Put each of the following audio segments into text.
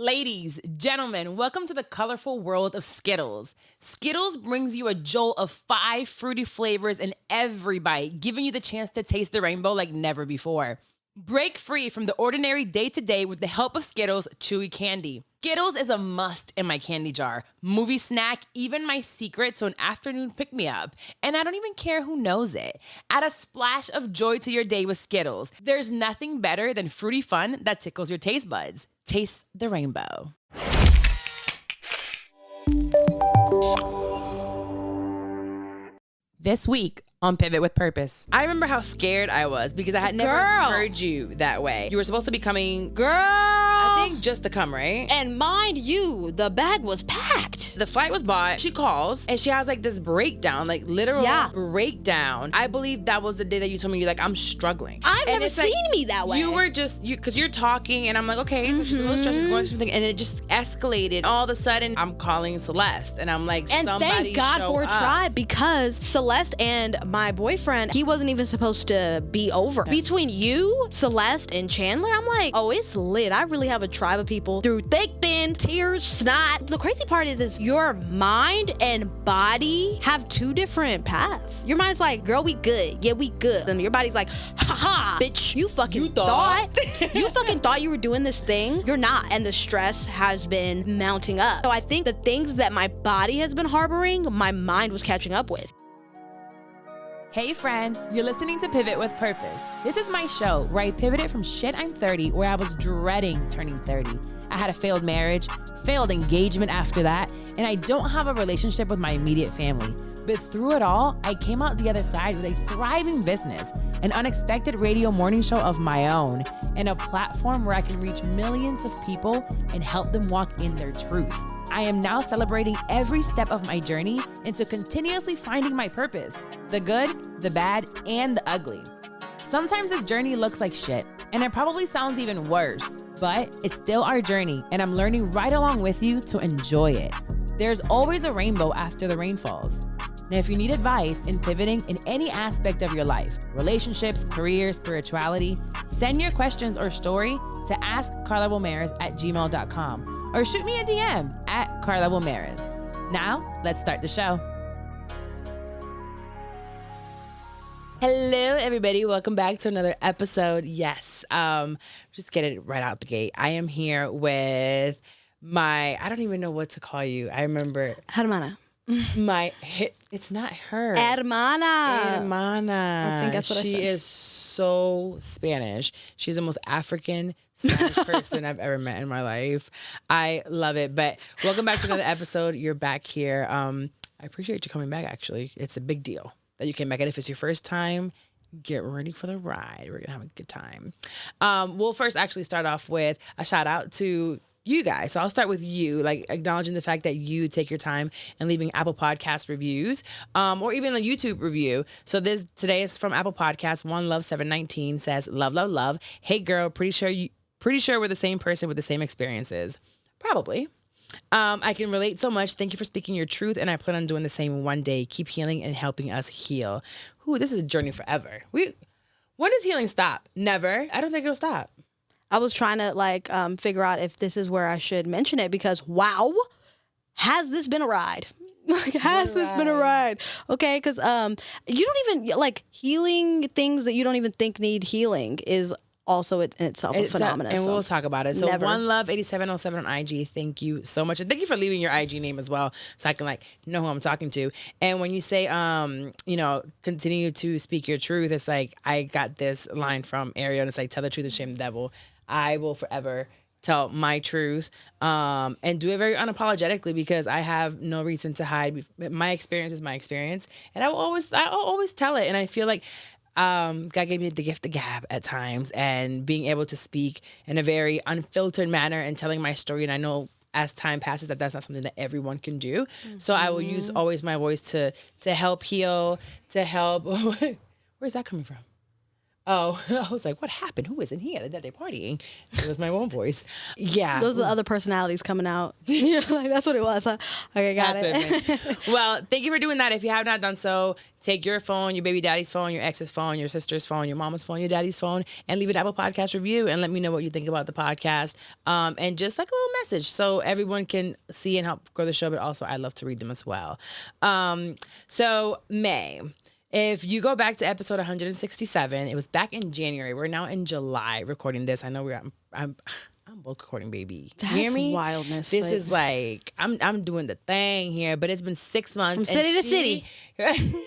Ladies, gentlemen, welcome to the colorful world of Skittles. Skittles brings you a jolt of 5 fruity flavors in every bite, giving you the chance to taste the rainbow like never before. Break free from the ordinary day-to-day with the help of Skittles chewy candy. Skittles is a must in my candy jar, movie snack, even my secret, so an afternoon pick-me-up. And I don't even care who knows it. Add a splash of joy to your day with Skittles. There's nothing better than fruity fun that tickles your taste buds. Taste the rainbow. This week on Pivot with Purpose, I remember how scared I was because I had never heard you that way. You were supposed to be coming, I think just to come, right? And mind you, the bag was packed. The flight was bought. She calls and she has like this breakdown, like literal breakdown. I believe that was the day that you told me, you're like, I'm struggling. I've never seen me that way. You were just, because you're talking and I'm like, okay, so she's a little stressed, she's going through something. And it just escalated. All of a sudden, I'm calling Celeste and I'm like, and somebody thank God for a tribe, because Celeste and my boyfriend, he wasn't even supposed to be over. Between you, Celeste, and Chandler, I'm like, oh, it's lit. I really have a tribe of people through thick, thin, tears, snot. The crazy part is your mind and body have 2 different paths. Your mind's like, girl, we good. Yeah, we good. And your body's like, ha, bitch, you fucking thought you fucking thought you were doing this thing. You're not. And the stress has been mounting up. So I think the things that my body has been harboring, my mind was catching up with. Hey friend, you're listening to Pivot with Purpose. This is my show where I pivoted from shit I'm 30, where I was dreading turning 30. I had a failed marriage, failed engagement after that, and I don't have a relationship with my immediate family. But through it all, I came out the other side with a thriving business, an unexpected radio morning show of my own, and a platform where I can reach millions of people and help them walk in their truth. I am now celebrating every step of my journey into continuously finding my purpose, the good, the bad, and the ugly. Sometimes this journey looks like shit, and it probably sounds even worse, but it's still our journey, and I'm learning right along with you to enjoy it. There's always a rainbow after the rain falls. Now, if you need advice in pivoting in any aspect of your life, relationships, career, spirituality, send your questions or story to askcarlawilmaris@gmail.com or shoot me a DM at Carla Wilmaris. Now, let's start the show. Hello, everybody. Welcome back to another episode. Yes, just get it right out the gate. I am here with I don't even know what to call you. I remember. Hermana. It's not her. Hermana. I think that's what I said. She is so Spanish. She's the most African Spanish person I've ever met in my life. I love it. But welcome back to another episode. You're back here. I appreciate you coming back, actually. It's a big deal that you came back. And if it's your first time, get ready for the ride. We're going to have a good time. We'll first actually start off with a shout out to you guys. So I'll start with you, like acknowledging the fact that you take your time and leaving Apple Podcast reviews, or even a YouTube review. So today is from Apple Podcast. One Love 719 says, "Love, love, love. Hey girl, pretty sure we're the same person with the same experiences." Probably. I can relate so much. Thank you for speaking your truth, and I plan on doing the same one day. Keep healing and helping us heal. Ooh, this is a journey forever. When does healing stop? Never. I don't think it'll stop. I was trying to figure out if this is where I should mention it, because wow, has this been a ride? This been a ride? Okay, because you don't even healing things that you don't even think need healing is also in itself a phenomenon. And we'll talk about it. So One Love 8707 on IG. Thank you so much, and thank you for leaving your IG name as well, so I can know who I'm talking to. And when you say continue to speak your truth, it's like I got this line from Ariel, and it's like, tell the truth and shame the devil. I will forever tell my truth, and do it very unapologetically, because I have no reason to hide. My experience is my experience, and I'll always tell it. And I feel like God gave me the gift of gab at times, and being able to speak in a very unfiltered manner and telling my story. And I know as time passes that's not something that everyone can do. Mm-hmm. So I will use always my voice to help heal, to help. Where's that coming from? Oh, I was like, what happened? Who is in here? That they're partying. It was my own voice. Yeah. Those are the other personalities coming out. Yeah, like that's what it was. Huh? Okay, got That's it. Well, thank you for doing that. If you have not done so, take your phone, your baby daddy's phone, your ex's phone, your sister's phone, your mama's phone, your daddy's phone, and leave an Apple Podcast review and let me know what you think about the podcast. And just like a little message so everyone can see and help grow the show, but also I love to read them as well. So May, if you go back to episode 167, it was back in January. We're now in July recording this. I know I'm both recording, baby. That's You hear me? wildness. This but- is like I'm doing the thing here, but it's been 6 months From city to city.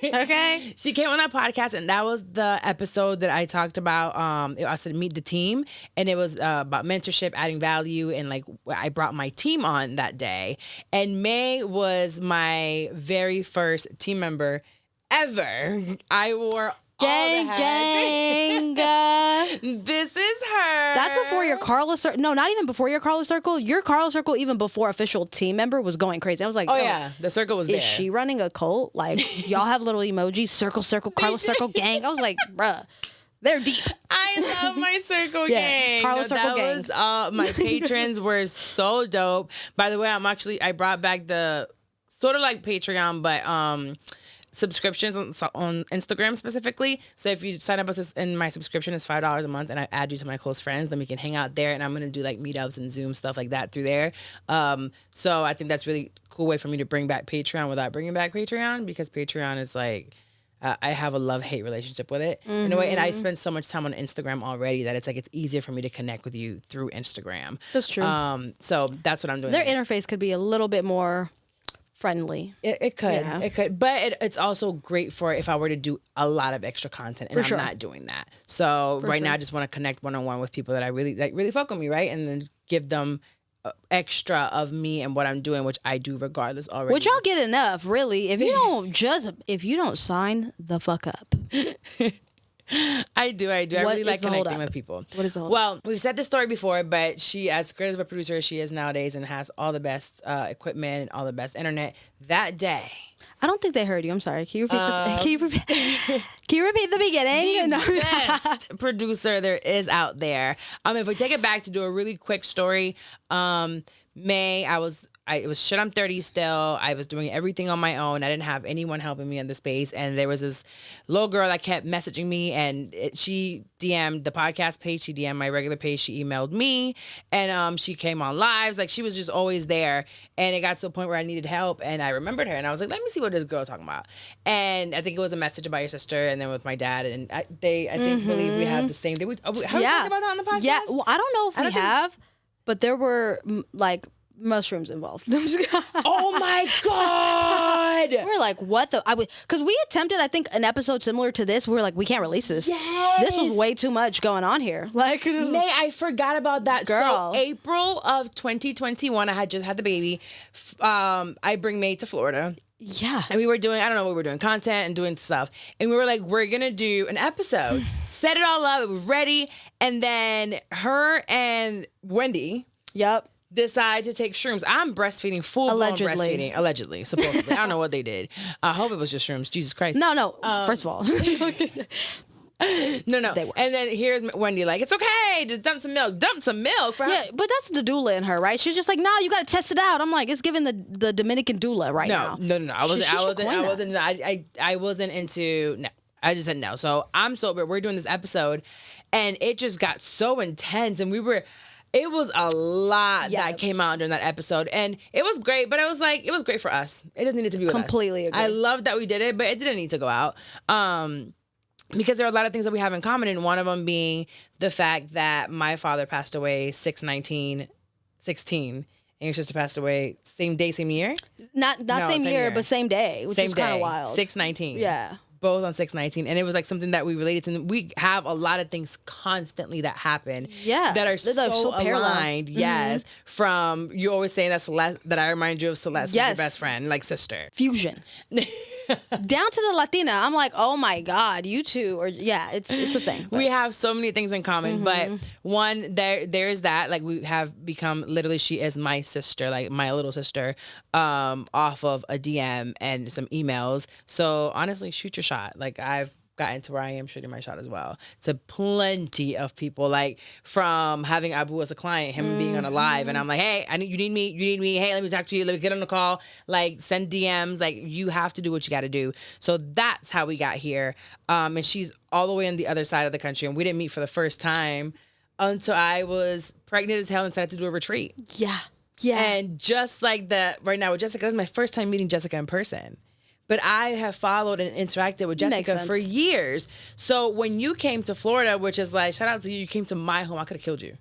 Okay. She came on that podcast, and that was the episode that I talked about. I said meet the team, and it was about mentorship, adding value, and like I brought my team on that day. And May was my very first team member ever. I wore Gang, all the gang. This is her. That's before your Carla circle. No, not even before your Carla circle. Your Carla circle, even before official team member, was going crazy. I was like, Oh yo, yeah, the circle was there. is she running a cult? Like, y'all have little emojis, circle, Carla circle, gang. I was like, bruh, they're deep. I love my circle Yeah, gang. Carla Circle gang. Was my patrons were so dope. By the way, I brought back the sort of like Patreon, but subscriptions on Instagram specifically. So if you sign up in my subscription, it's $5 a month, and I add you to my close friends, then we can hang out there. And I'm gonna do like meetups and Zoom stuff like that through there. So I think that's really cool way for me to bring back Patreon without bringing back Patreon, because Patreon is like. I have a love-hate relationship with it in a way, and I spend so much time on Instagram already that it's like it's easier for me to connect with you through Instagram. That's true. So that's what I'm doing. Their there. interface could be a little bit more friendly. It could, Yeah. it could, but it's also great for if I were to do a lot of extra content, and I'm sure. not doing that. So right now, sure. I just want to connect one-on-one with people that I really fuck with me, right, and then give them extra of me and what I'm doing, which I do regardless already. Which y'all get enough, really. If you don't sign the fuck up. I do. I What really is like the connecting holdup? with people. What is the holdup? Well, we've said this story before, but she, as great of a producer as she is nowadays and has all the best equipment and all the best internet, that day, I don't think they heard you. I'm sorry. Can you repeat can you repeat the beginning? the best producer there is out there. If we take it back to do a really quick story, May, it was shit, I'm 30 still. I was doing everything on my own. I didn't have anyone helping me in the space. And there was this little girl that kept messaging me, and she DM'd the podcast page. She DM'd my regular page. She emailed me, and she came on lives. Like, she was just always there. And it got to a point where I needed help, and I remembered her. And I was like, let me see what this girl talking about. And I think it was a message about your sister, and then with my dad. And I believe we had the same day. Have we talked about that on the podcast? Yeah. Well, I don't know if we have, but there were like mushrooms involved. Oh my God! We're like, what the? Because we attempted, I think, an episode similar to this. We were like, we can't release this. Yes. This was way too much going on here. Like, May, I forgot about that. Girl. So April of 2021, I had just had the baby. I bring May to Florida. yeah. And we were doing, I don't know what we were doing, content and doing stuff. And we were like, we're going to do an episode. Set it all up. It was ready. And then her and Wendy Yep. decide to take shrooms. I'm breastfeeding, full-blown Allegedly. breastfeeding. Allegedly, supposedly. I don't know what they did. I hope it was just shrooms. Jesus Christ. No. First of all. No. They were. And then here's Wendy like, it's okay. Just dump some milk. Dump some milk. For Yeah, but that's the doula in her, right? She's just like, no, you got to test it out. I'm like, it's giving the Dominican doula right now. No. I wasn't into, no. I just said no. So I'm sober. We're doing this episode, and it just got so intense, and it was a lot that came out during that episode, and it was great, but it was great for us. It doesn't need to be with us. Completely agree. I love that we did it, but it didn't need to go out. Because there are a lot of things that we have in common, and one of them being the fact that my father passed away 6/19/16, and your sister passed away same day, same year? Not same year, but same day, which is kind of wild. 6/19. Yeah. Both on 6/19, and it was like something that we related to. We have a lot of things constantly that happen, that are so parallel. aligned. Yes, from you always saying that Celeste, that I remind you of Celeste, Yes. your best friend, like sister. Fusion. Down to the Latina. I'm like, oh my God, you two. Or yeah, it's a thing. We have so many things in common, but one, there's that, like, we have become, literally, she is my sister, like my little sister, off of a DM and some emails. So honestly, shoot your shot. Like, I've gotten to where I am shooting my shot as well. To plenty of people, like from having Abu as a client, him being on a live, and I'm like, hey, you need me. Hey, let me talk to you. Let me get on the call. Like, send DMs. Like, you have to do what you got to do. So that's how we got here. And she's all the way on the other side of the country, and we didn't meet for the first time until I was pregnant as hell and decided to do a retreat. Yeah. Yeah. And just like that, right now with Jessica, this is my first time meeting Jessica in person. But I have followed and interacted with Jessica for years. So when you came to Florida, which is like, shout out to you, you came to my home, I could have killed you.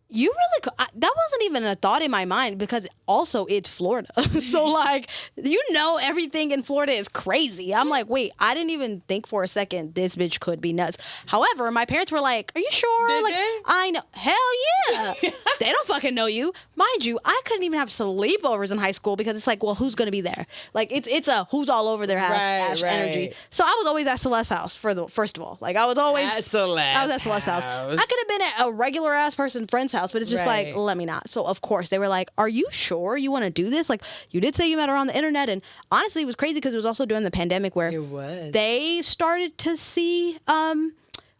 You really that wasn't even a thought in my mind because also it's Florida. So like, everything in Florida is crazy. I'm like, wait, I didn't even think for a second this bitch could be nuts. However, my parents were like, are you sure? Did like, they? I know. Hell yeah. They don't fucking know you. Mind you, I couldn't even have sleepovers in high school because it's like, well, who's going to be there? Like, it's a who's all over their house energy. So I was always at Celeste's house first of all. Like, I was always at Celeste. I was at Celeste's house. I could have been at a regular ass person's friend's house, but it's just like, let me not. So of course they were like, are you sure you want to do this? Like, you did say you met her on the internet, and honestly it was crazy because it was also during the pandemic where they started to see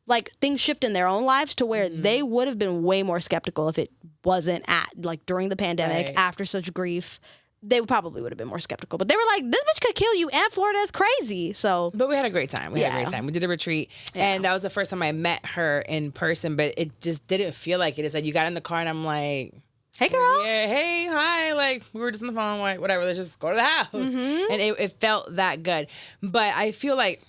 like things shift in their own lives to where they would have been way more skeptical if it wasn't like during the pandemic after such grief. They probably would have been more skeptical, but they were like, this bitch could kill you, and Florida is crazy. So, but we had a great time. We did a retreat, and that was the first time I met her in person, but it just didn't feel like it. It's like you got in the car, and I'm like, hey, girl. Yeah, hey, hi. Like, we were just on the phone, like, whatever, let's just go to the house. And it felt that good. But I feel like,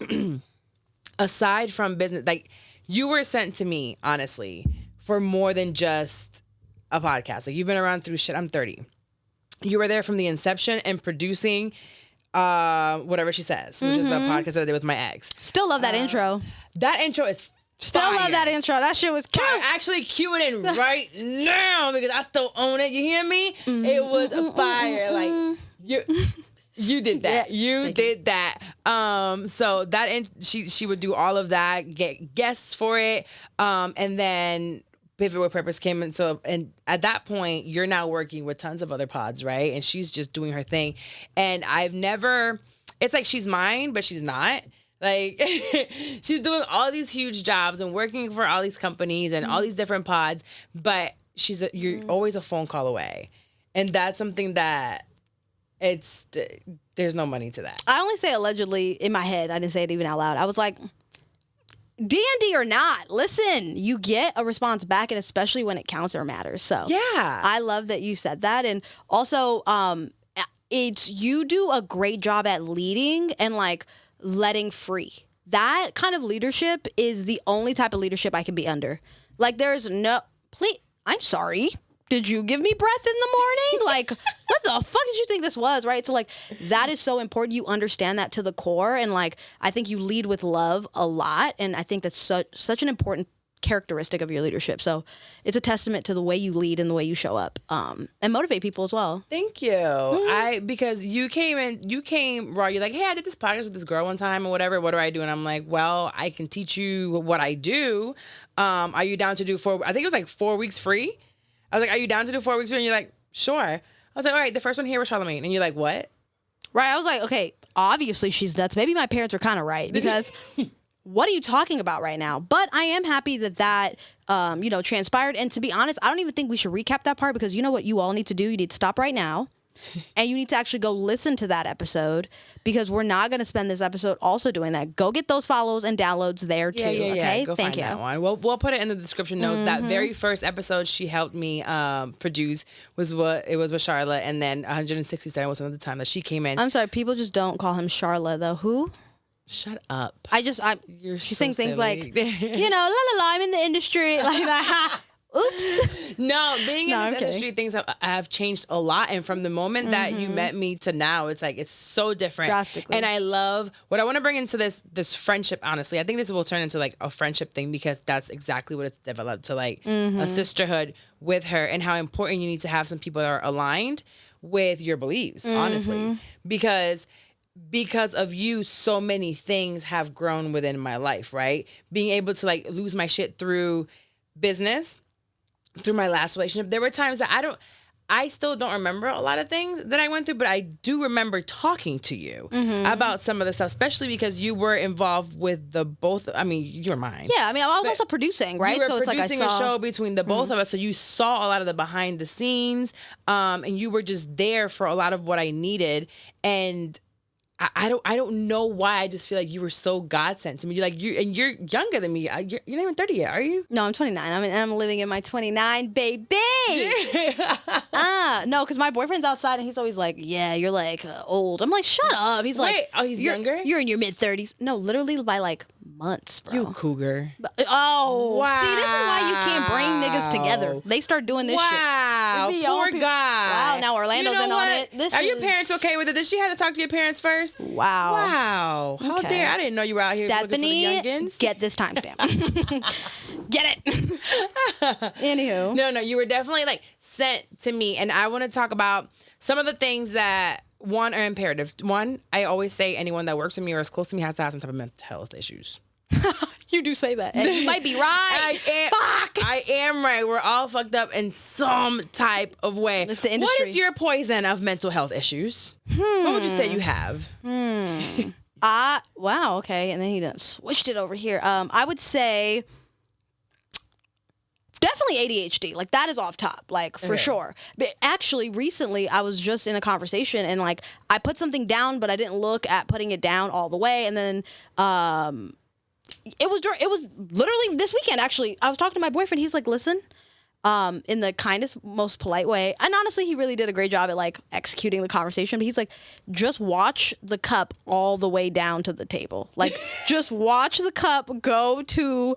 aside from business, like, you were sent to me, honestly, for more than just a podcast. Like, you've been around through shit. I'm 30. You were there from the inception and producing Whatever She Says, which is the podcast that I did with my ex. Still love that intro. That intro is Still fire. Love that intro. That shit was cute. Actually, cue it in right now because I still own it. You hear me? It was a fire. Like, you did that. You did that. So that she would do all of that, get guests for it, and then Pivot with Purpose came in. So, and at that point, you're now working with tons of other pods, right? And she's just doing her thing. And it's like she's mine, but she's not. Like, she's doing all these huge jobs and working for all these companies and all these different pods, but you're always a phone call away. And that's something that there's no money to that. I only say allegedly in my head. I didn't say it even out loud. I was like, D&D or not, listen, you get a response back, and especially when it counts or matters. So yeah, I love that you said that. And also, you do a great job at leading and like letting free. That kind of leadership is the only type of leadership I can be under. Like, there's no, please, I'm sorry. Did you give me breath in the morning? Like, what the fuck did you think this was, right? So, like, that is so important. You understand that to the core. And, like, I think you lead with love a lot. And I think that's such an important characteristic of your leadership. So it's a testament to the way you lead and the way you show up, and motivate people as well. Thank you. Because you came raw. You're like, hey, I did this podcast with this girl one time or whatever. What do I do? And I'm like, well, I can teach you what I do. Are you down to do I think it was like 4 weeks free. I was like, are you down to do 4 weeks free? And you're like, sure. I was like, all right, the first one here was Charlamagne. And you're like, what? Right. I was like, okay, obviously she's nuts. Maybe my parents are kind of right because what are you talking about right now? But I am happy that transpired. And to be honest, I don't even think we should recap that part because you know what you all need to do? You need to stop right now. And you need to actually go listen to that episode because we're not going to spend this episode also doing that. Go get those follows and downloads there too. Okay, go thank find you. That one. We'll put it in the description notes. That very first episode she helped me produce was with Charlotte, and then 167 was another time that she came in. I'm sorry, people just don't call him Charlotte though. Who? Shut up. She sings things like, la la la. I'm in the industry like that. Oops. No, being in this industry, things have changed a lot. And from the moment that you met me to now, it's like, it's so different. Drastically. And I love, what I want to bring into this friendship, honestly, I think this will turn into like a friendship thing because that's exactly what it's developed to, like a sisterhood with her, and how important you need to have some people that are aligned with your beliefs, honestly. Because of you, so many things have grown within my life, right? Being able to like lose my shit through business, through my last relationship. There were times that I still don't remember a lot of things that I went through, but I do remember talking to you about some of the stuff, especially because you were involved with the both. I mean, you're mine. Yeah, I mean, I was also producing, right? You were so it's producing like I saw a show between the both of us, so you saw a lot of the behind the scenes, and you were just there for a lot of what I needed. And I don't know why. I just feel like you were so God sent to me. You're younger than me. You're not even 30 yet, are you? No, I'm 29. I'm living in my 29, baby. No, because my boyfriend's outside and he's always like, "Yeah, you're like old." I'm like, "Shut up." He's like, "Oh, he's younger. You're in your mid 30s." No, literally by like months, bro. You cougar. Oh, wow. See, this is why you can't bring niggas together. They start doing this shit. Wow, poor guy. Wow, now Orlando's in on it. Are your parents okay with it? Did she have to talk to your parents first? Wow. Wow. How dare. I didn't know you were out here looking for the youngins. Get this timestamp. Get it. Anywho. No, you were definitely like sent to me. And I want to talk about some of the things that, one, are imperative. One, I always say anyone that works with me or is close to me has to have some type of mental health issues. You do say that. And you might be right. I am right. We're all fucked up in some type of way. It's the industry. What is your poison of mental health issues? What would you say you have? Wow, okay. And then he done switched it over here. I would say definitely ADHD. Like, that is off top, like, for sure. But actually, recently, I was just in a conversation and, like, I put something down, but I didn't look at putting it down all the way. And then it was literally this weekend, actually. I was talking to my boyfriend. He's like, "Listen," in the kindest, most polite way. And honestly, he really did a great job at, like, executing the conversation. But he's like, "Just watch the cup all the way down to the table. Like, just watch the cup go to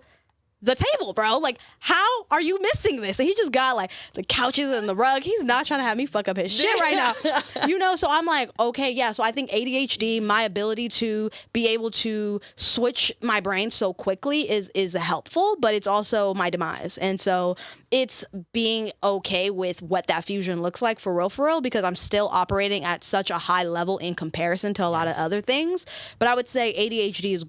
the table, bro. Like, how are you missing this?" And he just got, like, the couches and the rug. He's not trying to have me fuck up his shit right now. So I'm like, okay, yeah. So I think ADHD, my ability to be able to switch my brain so quickly is helpful, but it's also my demise. And so it's being okay with what that fusion looks like for real, because I'm still operating at such a high level in comparison to a lot of other things. But I would say ADHD is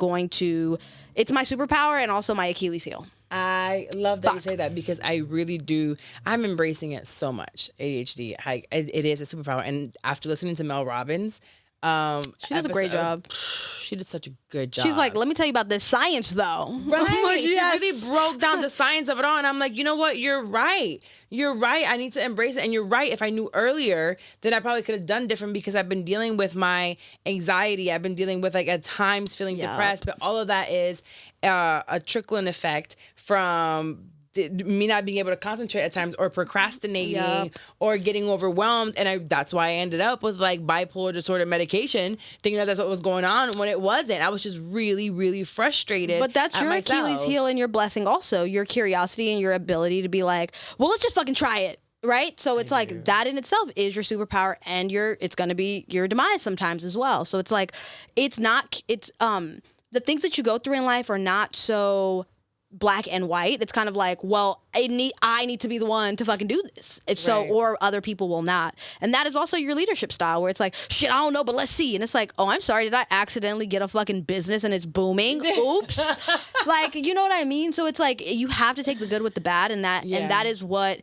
it's my superpower and also my Achilles heel. I love that you say that, because I really do. I'm embracing it so much. ADHD. It is a superpower. And after listening to Mel Robbins, she does a great job. She did such a good job. She's like, "Let me tell you about this science, though." Right. Like, She really broke down the science of it all. And I'm like, you know what? You're right. You're right. I need to embrace it. And you're right. If I knew earlier, then I probably could have done different, because I've been dealing with my anxiety. I've been dealing with, like, at times feeling depressed. But all of that is a trickling effect from me not being able to concentrate at times, or procrastinating, or getting overwhelmed. And that's why I ended up with, like, bipolar disorder medication, thinking that that's what was going on when it wasn't. I was just really, really frustrated. But that's your Achilles heel and your blessing also, your curiosity and your ability to be like, well, let's just fucking try it. Right? So it's like that in itself is your superpower, and it's going to be your demise sometimes as well. So it's like, the things that you go through in life are not so black and white. It's kind of like, well, I need to be the one to fucking do this. Or other people will not. And that is also your leadership style, where it's like, shit, I don't know, but let's see. And it's like, oh, I'm sorry, did I accidentally get a fucking business and it's booming? Oops. Like, you know what I mean? So it's like, you have to take the good with the bad, and that is what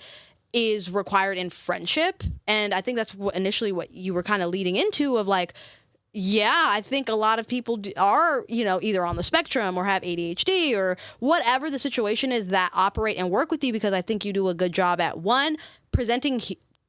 is required in friendship. And I think that's initially what you were kind of leading into, of like, yeah, I think a lot of people are, either on the spectrum or have ADHD or whatever the situation is, that operate and work with you, because I think you do a good job at, one, presenting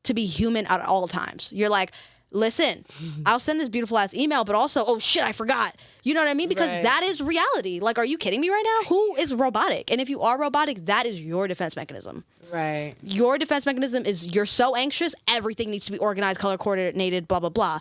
to be human at all times. You're like, listen, I'll send this beautiful ass email, but also, oh shit, I forgot. You know what I mean? Because that is reality. Like, are you kidding me right now? Who is robotic? And if you are robotic, that is your defense mechanism. Right. Your defense mechanism is, you're so anxious, everything needs to be organized, color coordinated, blah, blah, blah.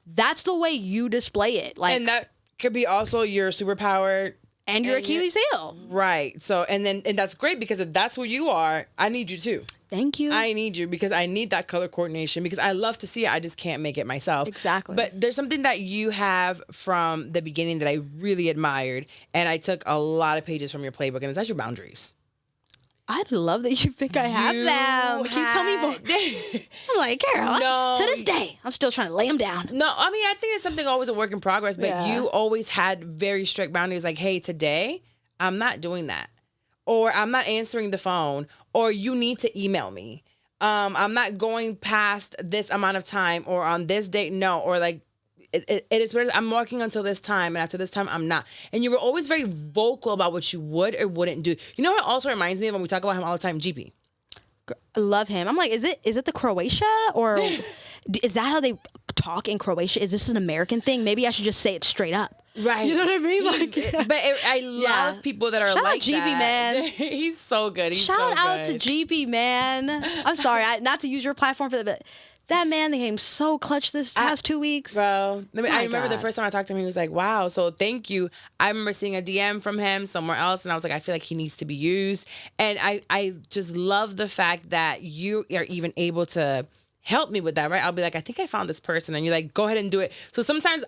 That's the way you display it. Like, and that could be also your superpower and your Achilles heel. Right. So, and that's great, because if that's who you are, I need you too. Thank you. I need you, because I need that color coordination, because I love to see it. I just can't make it myself. Exactly. But there's something that you have from the beginning that I really admired, and I took a lot of pages from your playbook, and that's your boundaries. I love that you think I have them. Can you tell me more? I'm like, Carol, to this day, I'm still trying to lay them down. No, I mean, I think it's something always a work in progress, but you always had very strict boundaries, like, hey, today, I'm not doing that. Or I'm not answering the phone, or you need to email me. I'm not going past this amount of time, or on this date, no, or like, it is what it is. I'm working until this time, and after this time, I'm not. And you were always very vocal about what you would or wouldn't do. You know what it also reminds me of when we talk about him all the time? GP. I love him. I'm like, is it the Croatia, or is that how they talk in Croatia? Is this an American thing? Maybe I should just say it straight up. Right. You know what I mean? I love people that are Shout like out GP, that. man. He's so good. Shout out to GP, man. I'm sorry, not to use your platform for that, but that man became so clutch this past 2 weeks. Bro, I remember the first time I talked to him, he was like, wow, so thank you. I remember seeing a DM from him somewhere else, and I was like, I feel like he needs to be used. And I just love the fact that you are even able to help me with that, right? I'll be like, I think I found this person, and you're like, go ahead and do it. So sometimes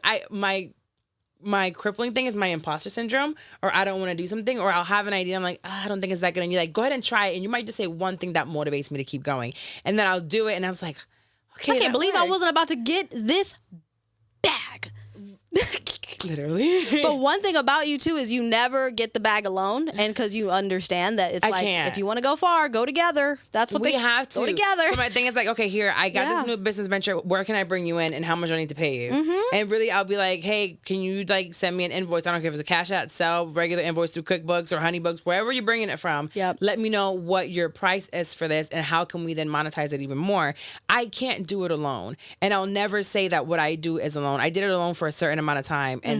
my crippling thing is my imposter syndrome, or I don't want to do something, or I'll have an idea. I'm like, I don't think it's that good. And you're like, go ahead and try it. And you might just say one thing that motivates me to keep going. And then I'll do it. And I was like, okay, I can't believe works. I wasn't about to get this bag. Literally. But one thing about you too is you never get the bag alone, and because you understand that it's if you want to go far, go together. That's what we have to go together. So my thing is like, okay, here I got this new business venture. Where can I bring you in, and how much do I need to pay you? And really, I'll be like, hey, can you like send me an invoice? I don't care if it's a cash out, sell, regular invoice through QuickBooks or HoneyBooks, wherever you're bringing it from. Yep. Let me know what your price is for this, and how can we then monetize it even more. I can't do it alone, and I'll never say that what I do is alone. I did it alone for a certain amount of time, and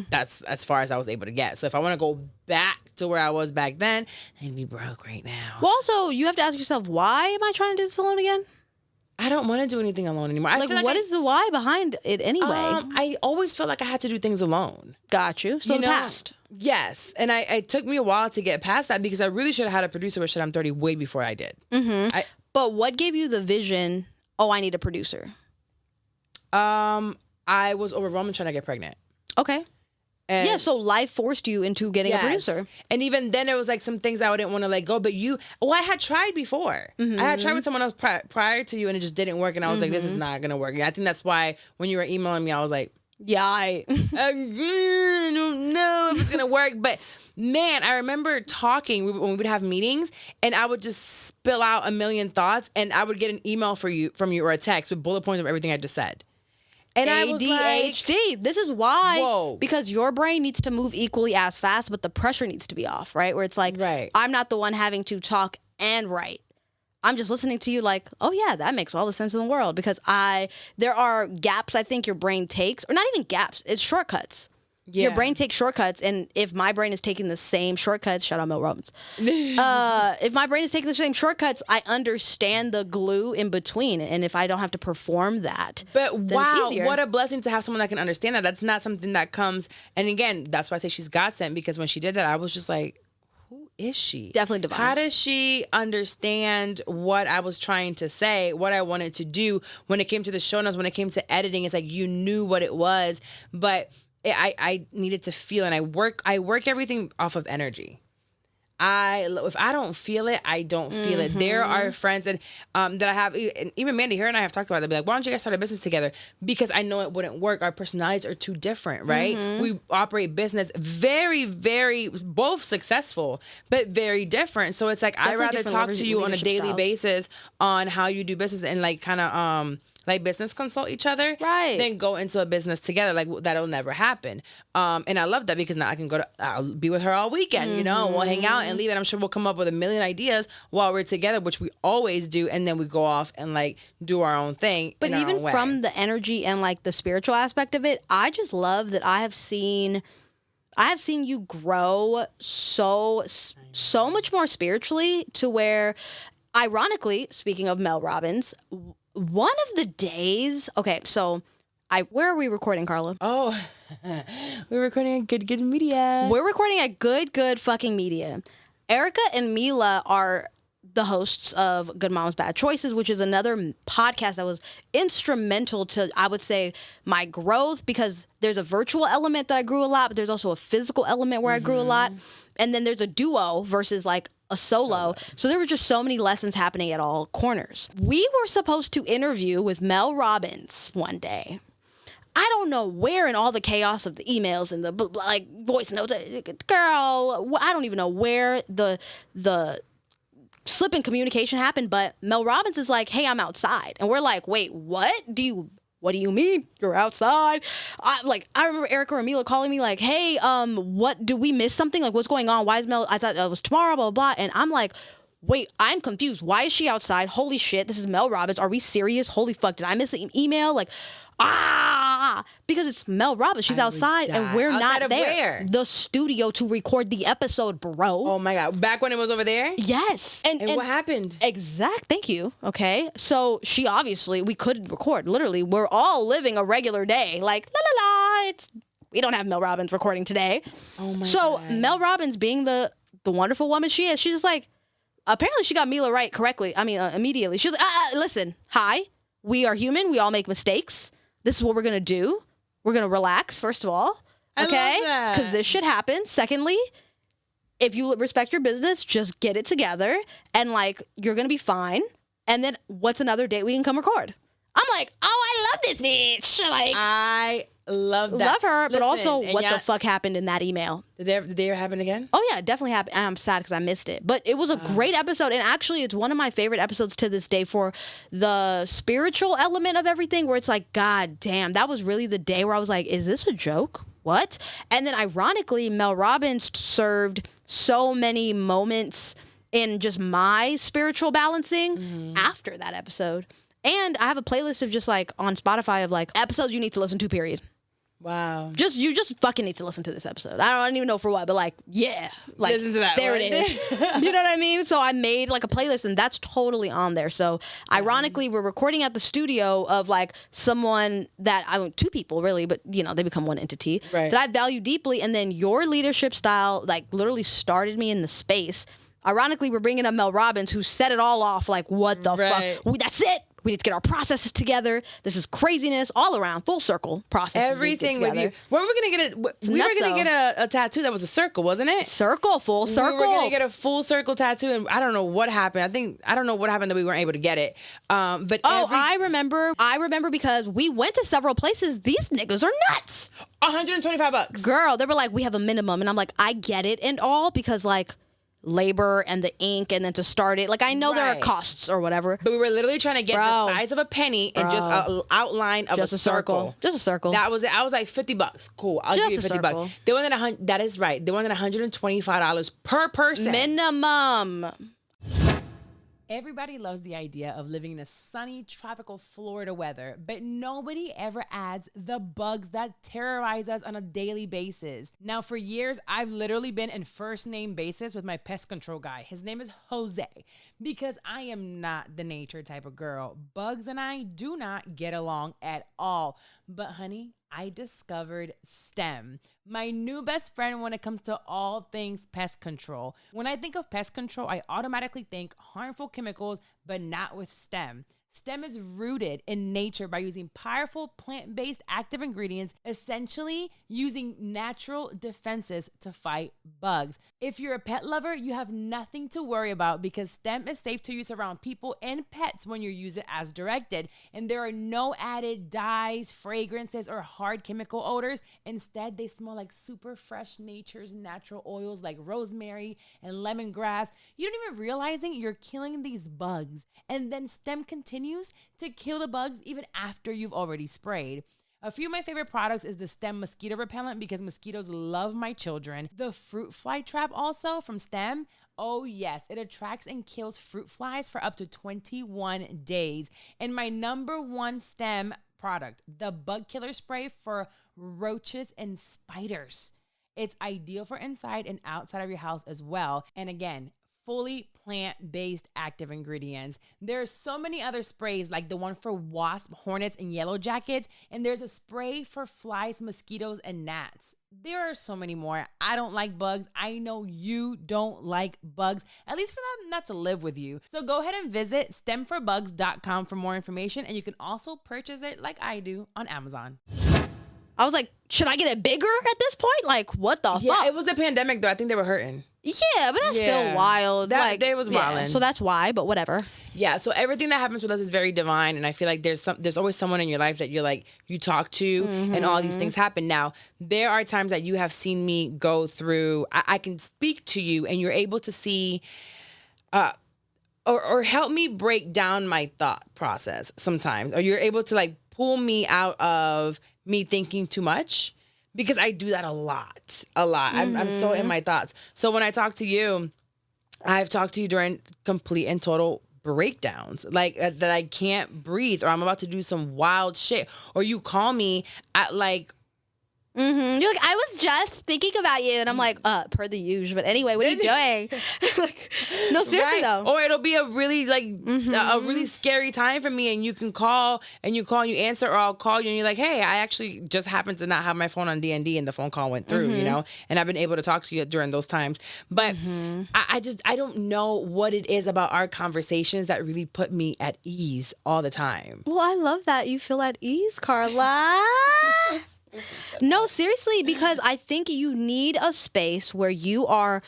that's as far as I was able to get. So if I want to go back to where I was back then, I'd be broke right now. Well, also, you have to ask yourself, why am I trying to do this alone again? I don't want to do anything alone anymore. Like, what is the why behind it anyway? I always felt like I had to do things alone. Got you. So the past. Yes. And it took me a while to get past that, because I really should have had a producer with Shit I'm 30 way before I did. But what gave you the vision, I need a producer? I was overwhelmed trying to get pregnant. Okay. And so life forced you into getting a producer. And even then, there was like some things I didn't want to let go. But I had tried before. I had tried with someone else prior to you, and it just didn't work. And I was like, this is not going to work. And I think that's why when you were emailing me, I was like, I don't know if it's going to work. But man, I remember talking when we would have meetings, and I would just spill out a million thoughts, and I would get an email from you or a text with bullet points of everything I just said. And ADHD. This is why. Whoa. Because your brain needs to move equally as fast, but the pressure needs to be off, right? Where it's like, I'm not the one having to talk and write. I'm just listening to you like, oh yeah, that makes all the sense in the world. Because there are gaps I think your brain takes, or not even gaps, it's shortcuts. Yeah. Your brain takes shortcuts, and if my brain is taking the same shortcuts, shout out Mel Robbins. If my brain is taking the same shortcuts, I understand the glue in between, and if I don't have to perform that, but then it's easier. What a blessing to have someone that can understand that. That's not something that comes. And again, that's why I say she's God sent, because when she did that, I was just like, who is she? Definitely divine. How does she understand what I was trying to say, what I wanted to do when it came to the show notes, when it came to editing? It's like you knew what it was, but I needed to feel, and I work everything off of energy. If I don't feel it, I don't feel it. There are friends that I have, and even Mandy, her and I have talked about it. They'll be like, why don't you guys start a business together? Because I know it wouldn't work. Our personalities are too different, right? We operate business very, very, both successful, but very different. So it's like, I'd rather talk to you on a daily basis on how you do business, and like kind of, like business consult each other, right? Then go into a business together. Like that'll never happen. And I love that, because now I can I'll be with her all weekend, you know, we'll hang out and leave, and I'm sure we'll come up with a million ideas while we're together, which we always do. And then we go off and like do our own thing. But even from the energy and like the spiritual aspect of it, I just love that I have seen you grow so much more spiritually, to where, ironically, speaking of Mel Robbins, one of the days, okay, so where are we recording, Carla? Oh, we're recording at Good Media. We're recording at Good fucking Media. Erica and Mila are the hosts of Good Moms, Bad Choices, which is another podcast that was instrumental to, I would say, my growth, because there's a virtual element that I grew a lot, but there's also a physical element where I grew a lot. And then there's a duo versus like a solo. So there were just so many lessons happening at all corners. We were supposed to interview with Mel Robbins one day. I don't know where in all the chaos of the emails and the voice notes, girl, I don't even know where the slip in communication happened, but Mel Robbins is like, hey, I'm outside. And we're like, wait, what do you mean you're outside? I remember Erica or Mila calling me like, hey, what, do we miss something? Like, what's going on? Why is Mel, I thought it was tomorrow, blah, blah, blah. And I'm like, wait, I'm confused. Why is she outside? Holy shit, this is Mel Robbins. Are we serious? Holy fuck, did I miss an email? Like, because it's Mel Robbins. She's outside and we're outside not there. Where? The studio to record the episode, bro. Oh my God. Back when it was over there? Yes. And what happened? Thank you. Okay. So we couldn't record. Literally, we're all living a regular day. Like, la la la. We don't have Mel Robbins recording today. Oh my God. So Mel Robbins, being the wonderful woman she is, she's just like, apparently she got Mila right correctly. I mean, immediately. She was like, listen, hi. We are human. We all make mistakes. This is what we're going to do. We're going to relax, first of all. Okay? Because this shit happens. Secondly, if you respect your business, just get it together. And, like, you're going to be fine. And then what's another date we can come record? I'm like, oh, I love this bitch. Like, I love that. Love her. But also, what the fuck happened in that email? Did they ever happen again? Oh, yeah, it definitely happened. I'm sad because I missed it. But it was a great episode. And actually, it's one of my favorite episodes to this day for the spiritual element of everything, where it's like, God damn, that was really the day where I was like, is this a joke? What? And then ironically, Mel Robbins served so many moments in just my spiritual balancing after that episode. And I have a playlist of just like on Spotify of like episodes you need to listen to, period. Wow. You just fucking need to listen to this episode. I don't even know for what, but like, yeah. Like, listen to that. There it is. You know what I mean? So I made like a playlist and that's totally on there. So ironically, we're recording at the studio of like someone that two people really, but you know, they become one entity that I value deeply. And then your leadership style like literally started me in the space. Ironically, we're bringing up Mel Robbins, who set it all off like, what the fuck? That's it. We need to get our processes together. This is craziness all around, full circle processes. Everything with you. When were we gonna get it? We were gonna get a tattoo that was a circle, wasn't it? Full circle. We were gonna get a full circle tattoo, and I don't know what happened. I don't know what happened that we weren't able to get it. I remember because we went to several places. These niggas are nuts. $125. Girl, they were like, we have a minimum, and I'm like, I get it and all because like labor and the ink and then to start it, like I know there are costs or whatever, but we were literally trying to get the size of a penny and just an outline of just a circle. Just a circle. That was it. I was like $50. Cool, I'll give you $50. They wanted that is right. They wanted $125 per person minimum. Everybody loves the idea of living in a sunny, tropical Florida weather, but nobody ever adds the bugs that terrorize us on a daily basis. Now, for years, I've literally been in first name basis with my pest control guy. His name is Jose, because I am not the nature type of girl. Bugs and I do not get along at all. But honey, I discovered STEM, my new best friend when it comes to all things pest control. When I think of pest control, I automatically think harmful chemicals, but not with STEM. STEM is rooted in nature by using powerful plant-based active ingredients, essentially using natural defenses to fight bugs. If you're a pet lover, you have nothing to worry about because STEM is safe to use around people and pets when you use it as directed. And there are no added dyes, fragrances, or hard chemical odors. Instead, they smell like super fresh nature's natural oils like rosemary and lemongrass. You don't even realizing you're killing these bugs. And then STEM continues to kill the bugs even after you've already sprayed. A few of my favorite products is the STEM mosquito repellent because mosquitoes love my children. The fruit fly trap also from STEM. Oh yes, it attracts and kills fruit flies for up to 21 days. And my number one STEM product, the bug killer spray for roaches and spiders. It's ideal for inside and outside of your house as well. And again, fully plant-based active ingredients. There are so many other sprays like the one for wasp, hornets, and yellow jackets. And there's a spray for flies, mosquitoes, and gnats. There are so many more. I don't like bugs. I know you don't like bugs, at least for them not to live with you. So go ahead and visit stemforbugs.com for more information. And you can also purchase it like I do on Amazon. I was like, should I get it bigger at this point? Like, what the fuck? Yeah, it was the pandemic though. I think they were hurting. Yeah, but that's still wild. That day was wilding. So that's why, but whatever. Yeah, so everything that happens with us is very divine, and I feel like there's always someone in your life that you talk to, and all these things happen. Now, there are times that you have seen me go through. I can speak to you, and you're able to see or help me break down my thought process sometimes, or you're able to like pull me out of me thinking too much, because I do that a lot. I'm so in my thoughts. So when I talk to you, I've talked to you during complete and total breakdowns, like that I can't breathe, or I'm about to do some wild shit, or you call me at like, You're like, I was just thinking about you, and I'm like, per the usual. But anyway, what are you doing? Like, no, seriously though. Or it'll be a really like a really scary time for me, and you can call and you answer, or I'll call you and you're like, hey, I actually just happened to not have my phone on D&D and the phone call went through, you know, and I've been able to talk to you during those times. But I don't know what it is about our conversations that really put me at ease all the time. Well, I love that you feel at ease, Carla. No, seriously, because I think you need a space where you are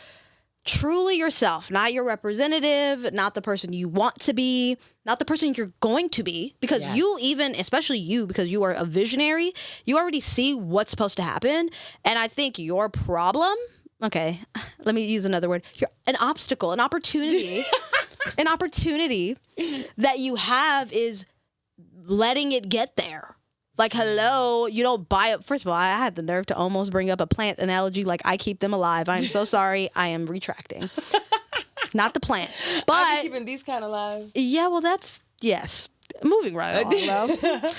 truly yourself, not your representative, not the person you want to be, not the person you're going to be, because you even, especially you, because you are a visionary, you already see what's supposed to happen. And I think your problem, okay, let me use another word, an obstacle, an opportunity, an opportunity that you have is letting it get there. Like, hello, you don't buy it. First of all, I had the nerve to almost bring up a plant analogy. Like, I keep them alive. I'm so sorry. I am retracting. Not the plant. But I'm keeping these kind of alive. Yeah, well, yes. Moving right along, though.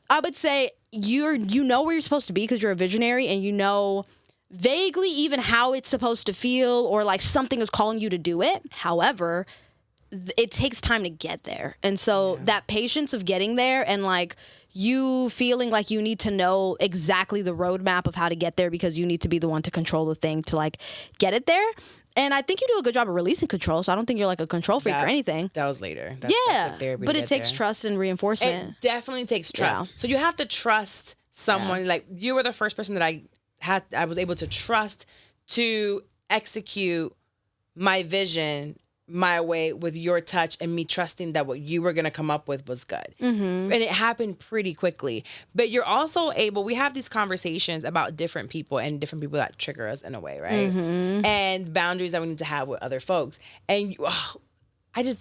I would say you know where you're supposed to be because you're a visionary, and you know vaguely even how it's supposed to feel, or like something is calling you to do it. However, it takes time to get there. And so that patience of getting there, and like you feeling like you need to know exactly the roadmap of how to get there because you need to be the one to control the thing to like get it there. And I think you do a good job of releasing control. So I don't think you're like a control freak or anything. That was later. That's like therapy, but it takes trust and reinforcement. It definitely takes trust. Yeah. So you have to trust someone. Like, you were the first person that I was able to trust to execute my vision my way with your touch, and me trusting that what you were going to come up with was good. And it happened pretty quickly. But you're also able, we have these conversations about different people and different people that trigger us in a way, right? And boundaries that we need to have with other folks. And I'm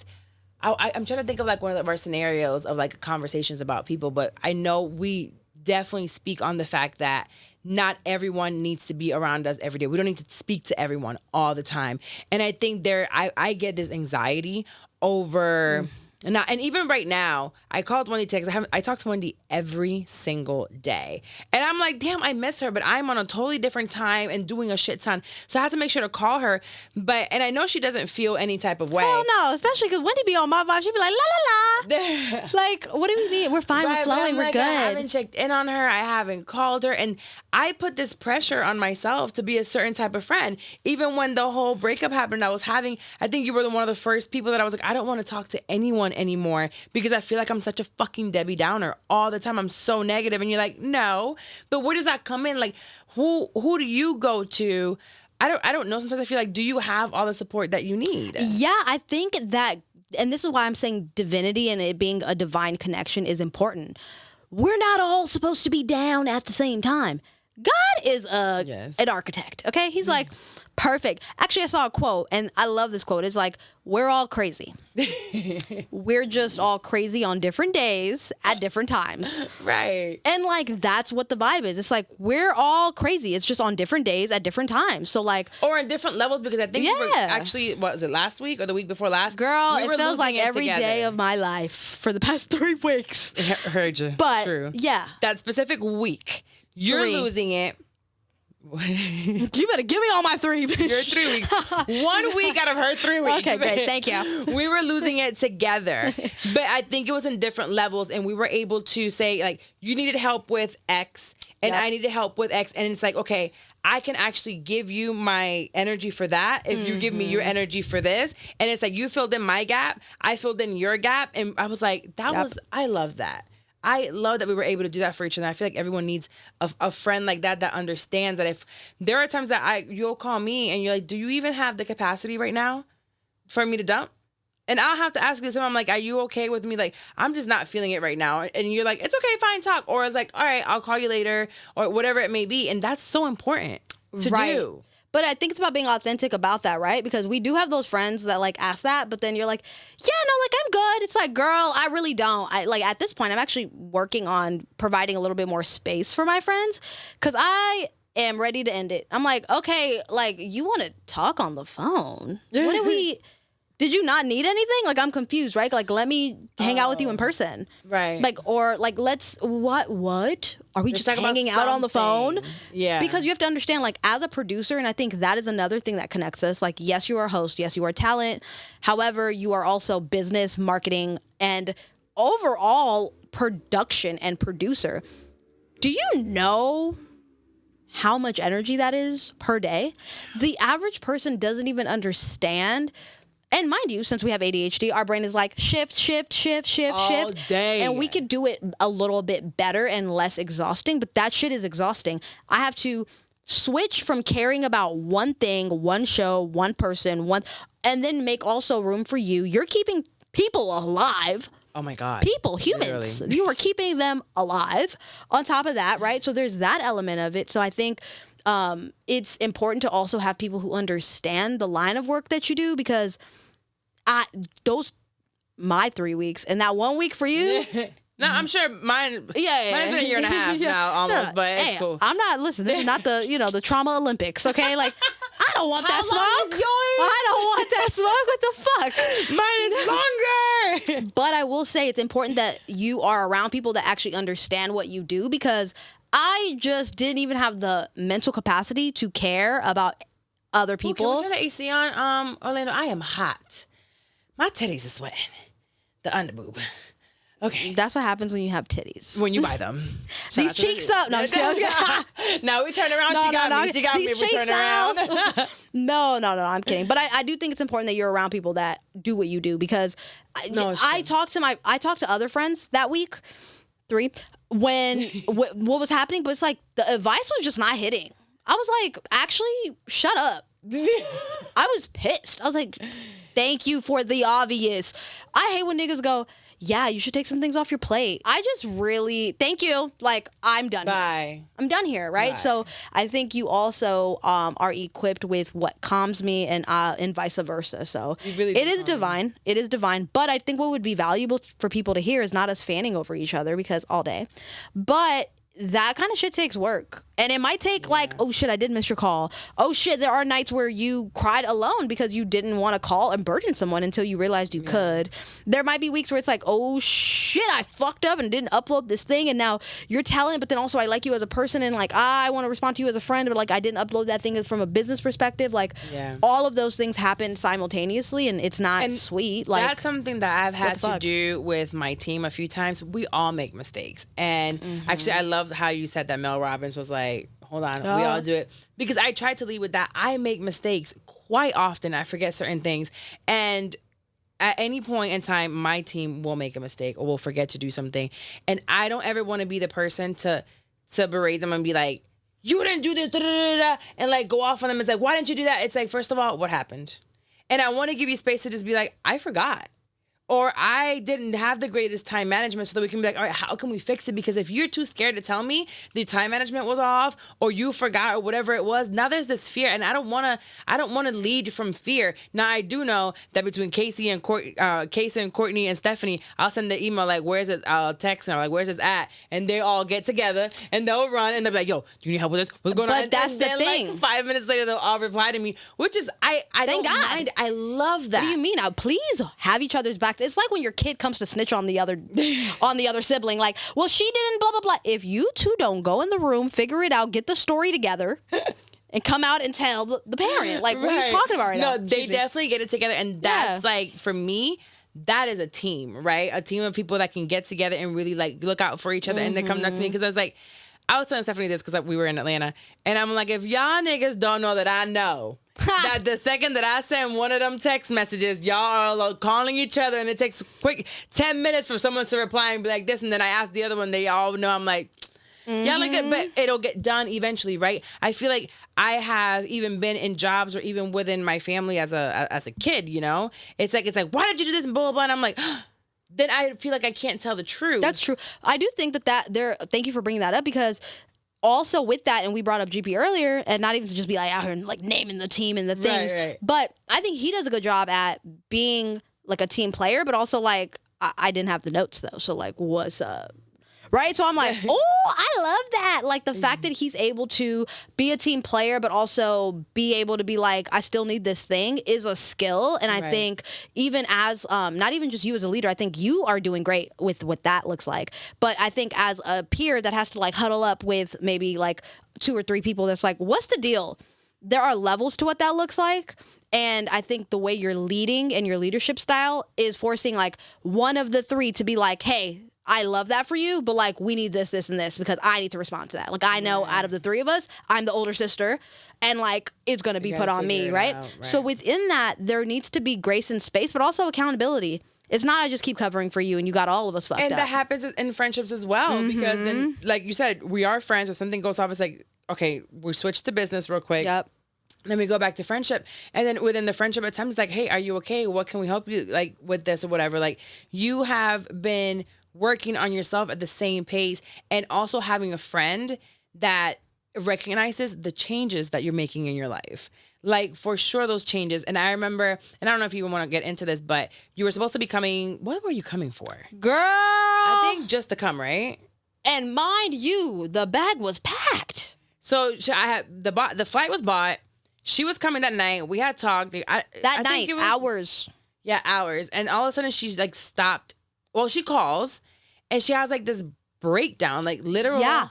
trying to think of like one of our scenarios of like conversations about people, but I know we definitely speak on the fact that not everyone needs to be around us every day. We don't need to speak to everyone all the time. And I think I get this anxiety over, and even right now, I called Wendy text. I talk to Wendy every single day. And I'm like, damn, I miss her, but I'm on a totally different time and doing a shit ton. So I have to make sure to call her. And I know she doesn't feel any type of way. Hell no, especially because Wendy be on my vibe. She'd be like, la la la. Like, what do we mean? We're fine, we're flowing, we're good. I haven't checked in on her. I haven't called her. And I put this pressure on myself to be a certain type of friend. Even when the whole breakup happened, I think you were one of the first people that I was like, I don't want to talk to anyone anymore because I feel like I'm such a fucking Debbie Downer all the time. I'm so negative. And you're like, no, but where does that come in? Like, who do you go to? I don't know. Sometimes I feel like, do you have all the support that you need? Yeah, I think that, and this is why I'm saying divinity and it being a divine connection is important. We're not all supposed to be down at the same time. God is an architect, okay? He's like, perfect. Actually, I saw a quote, and I love this quote. It's like, we're all crazy. We're just all crazy on different days at different times. Right. And, like, that's what the vibe is. It's like, we're all crazy. It's just on different days at different times. So, like... Or in different levels, because I think we were actually, what was it, last week or the week before last? Girl, it feels like every day of my life for the past 3 weeks. Heard you. But, true. Yeah. That specific week, you're losing it. You better give me all my 3. You're 3 weeks. 1 week out of her 3 weeks. Okay, great. Thank you. We were losing it together. But I think it was in different levels, and we were able to say, like, you needed help with X, and I needed help with X. And it's like, okay, I can actually give you my energy for that if you give me your energy for this. And it's like, you filled in my gap, I filled in your gap. And I was like, I love that. I love that we were able to do that for each other. I feel like everyone needs a friend like that understands that if there are times that you'll call me and you're like, do you even have the capacity right now for me to dump? And I'll have to ask you, I'm like, are you okay with me? Like, I'm just not feeling it right now. And you're like, it's okay, fine, talk. Or it's like, all right, I'll call you later, or whatever it may be. And that's so important to do. But I think it's about being authentic about that, right? Because we do have those friends that like ask that, but then you're like, yeah, no, like I'm good. It's like, girl, I really don't. I like at this point, I'm actually working on providing a little bit more space for my friends because I am ready to end it. I'm like, okay, like you want to talk on the phone? What did we? Did you not need anything? Like, I'm confused, right? Like, let me hang out with you in person. Right. Like, or like, what? Are we just hanging out on the phone? Yeah. Because you have to understand, like, as a producer, and I think that is another thing that connects us. Like, yes, you are a host. Yes, you are talent. However, you are also business, marketing, and overall production and producer. Do you know how much energy that is per day? The average person doesn't even understand. And mind you, since we have ADHD, our brain is like shift all day. And we could do it a little bit better and less exhausting, but that shit is exhausting. I have to switch from caring about one thing, one show, one person, and then make also room for you. You're keeping people alive. Oh my God. People, humans. Literally. You are keeping them alive. On top of that, right? So there's that element of it. So I think it's important to also have people who understand the line of work that you do because my 3 weeks and that 1 week for you. No, I'm sure mine. Mine's been a year and a half now, almost. But it's cool. I'm not. Listen, this is not the trauma Olympics. Okay, like I don't want that smoke. I don't want that smoke. What the fuck? Mine is longer. But I will say it's important that you are around people that actually understand what you do because I just didn't even have the mental capacity to care about other people. Can we turn the AC on, Orlando? I am hot. My titties are sweating. The underboob. Okay. That's what happens when you have titties. When you buy them. These cheeks up. No, I'm just kidding. No, we turn around. She got me. She got me. We turn around. No, I'm kidding. But I do think it's important that you're around people that do what you do because I talked to other friends that week, 3, when what was happening, but it's like the advice was just not hitting. I was like, actually, shut up. I was pissed. I was like, thank you for the obvious. I hate when niggas go, yeah, you should take some things off your plate. I just really, thank you. Like, I'm done. Bye. I'm done here, right? Bye. So I think you also are equipped with what calms me and vice versa. So it is divine. It is divine. But I think what would be valuable for people to hear is not us fanning over each other because all day. But that kind of shit takes work. And it might take like, oh shit, I did miss your call. Oh shit, there are nights where you cried alone because you didn't want to call and burden someone until you realized you could. There might be weeks where it's like, oh shit, I fucked up and didn't upload this thing and now you're telling, but then also I like you as a person and like, I want to respond to you as a friend, but like I didn't upload that thing from a business perspective. Like all of those things happen simultaneously and it's not sweet. Like that's something that I've had to do with my team a few times. We all make mistakes. And actually I love how you said that Mel Robbins was like, hold on, we all do it. Because I try to lead with that. I make mistakes quite often. I forget certain things. And at any point in time, my team will make a mistake or will forget to do something. And I don't ever want to be the person to berate them and be like, you didn't do this, da, da, da, da, and like go off on them. It's like, why didn't you do that? It's like, first of all, what happened? And I want to give you space to just be like, I forgot. Or I didn't have the greatest time management so that we can be like, all right, how can we fix it? Because if you're too scared to tell me the time management was off or you forgot or whatever it was, now there's this fear. And I don't want to lead from fear. Now, I do know that between Casey and Courtney and Stephanie, I'll send the email like, where's this? I'll text them like, where's this at? And they all get together and they'll run and they'll be like, yo, do you need help with this? What's going on? But that's the thing. Like 5 minutes later, they'll all reply to me, which is, I don't mind. I love that. What do you mean? Now, please have each other's backs. It's like when your kid comes to snitch on the other sibling, like, well, she didn't, blah, blah, blah. If you two don't go in the room, figure it out, get the story together, and come out and tell the parent, like, what are you talking about right now? No, they definitely get it together. And that's like, for me, that is a team, right? A team of people that can get together and really like look out for each other. And they come next to me because I was telling Stephanie this because we were in Atlanta. And I'm like, if y'all niggas don't know that I know that the second that I send one of them text messages, y'all are calling each other and it takes quick 10 minutes for someone to reply and be like this. And then I ask the other one, they all know I'm like, y'all are good, but it'll get done eventually, right? I feel like I have even been in jobs or even within my family as a kid, you know? It's like, why did you do this and blah, blah, blah. And I'm like, then I feel like I can't tell the truth. That's true. I do think that thank you for bringing that up because also with that, and we brought up GP earlier, and not even to just be like out here and like naming the team and the things, right. but I think he does a good job at being like a team player, but also like I didn't have the notes though, so like what's up? Right? So I'm like, oh, I love that. Like the fact that he's able to be a team player, but also be able to be like, I still need this thing is a skill. And I think even as, not even just you as a leader, I think you are doing great with what that looks like. But I think as a peer that has to like huddle up with maybe like 2 or 3 people that's like, what's the deal? There are levels to what that looks like. And I think the way you're leading and your leadership style is forcing like one of the 3 to be like, hey, I love that for you, but like we need this, this, and this because I need to respond to that. Like I know out of the 3 of us, I'm the older sister and like it's going to be put on me, right? So within that, there needs to be grace and space, but also accountability. It's not I just keep covering for you and you got all of us fucked up. And that happens in friendships as well because then, like you said, we are friends. If something goes off, it's like, okay, we switch to business real quick. Yep. Then we go back to friendship. And then within the friendship at times, it's like, hey, are you okay? What can we help you like with this or whatever? Like you have been working on yourself at the same pace and also having a friend that recognizes the changes that you're making in your life. Like for sure those changes. And I remember, and I don't know if you even want to get into this, but you were supposed to be coming, what were you coming for? Girl! I think just to come, right? And mind you, the bag was packed. So I had the flight was bought. She was coming that night. We had talked. That night, hours. Yeah, hours. And all of a sudden she like stopped. Well, she calls and she has like this breakdown, like literal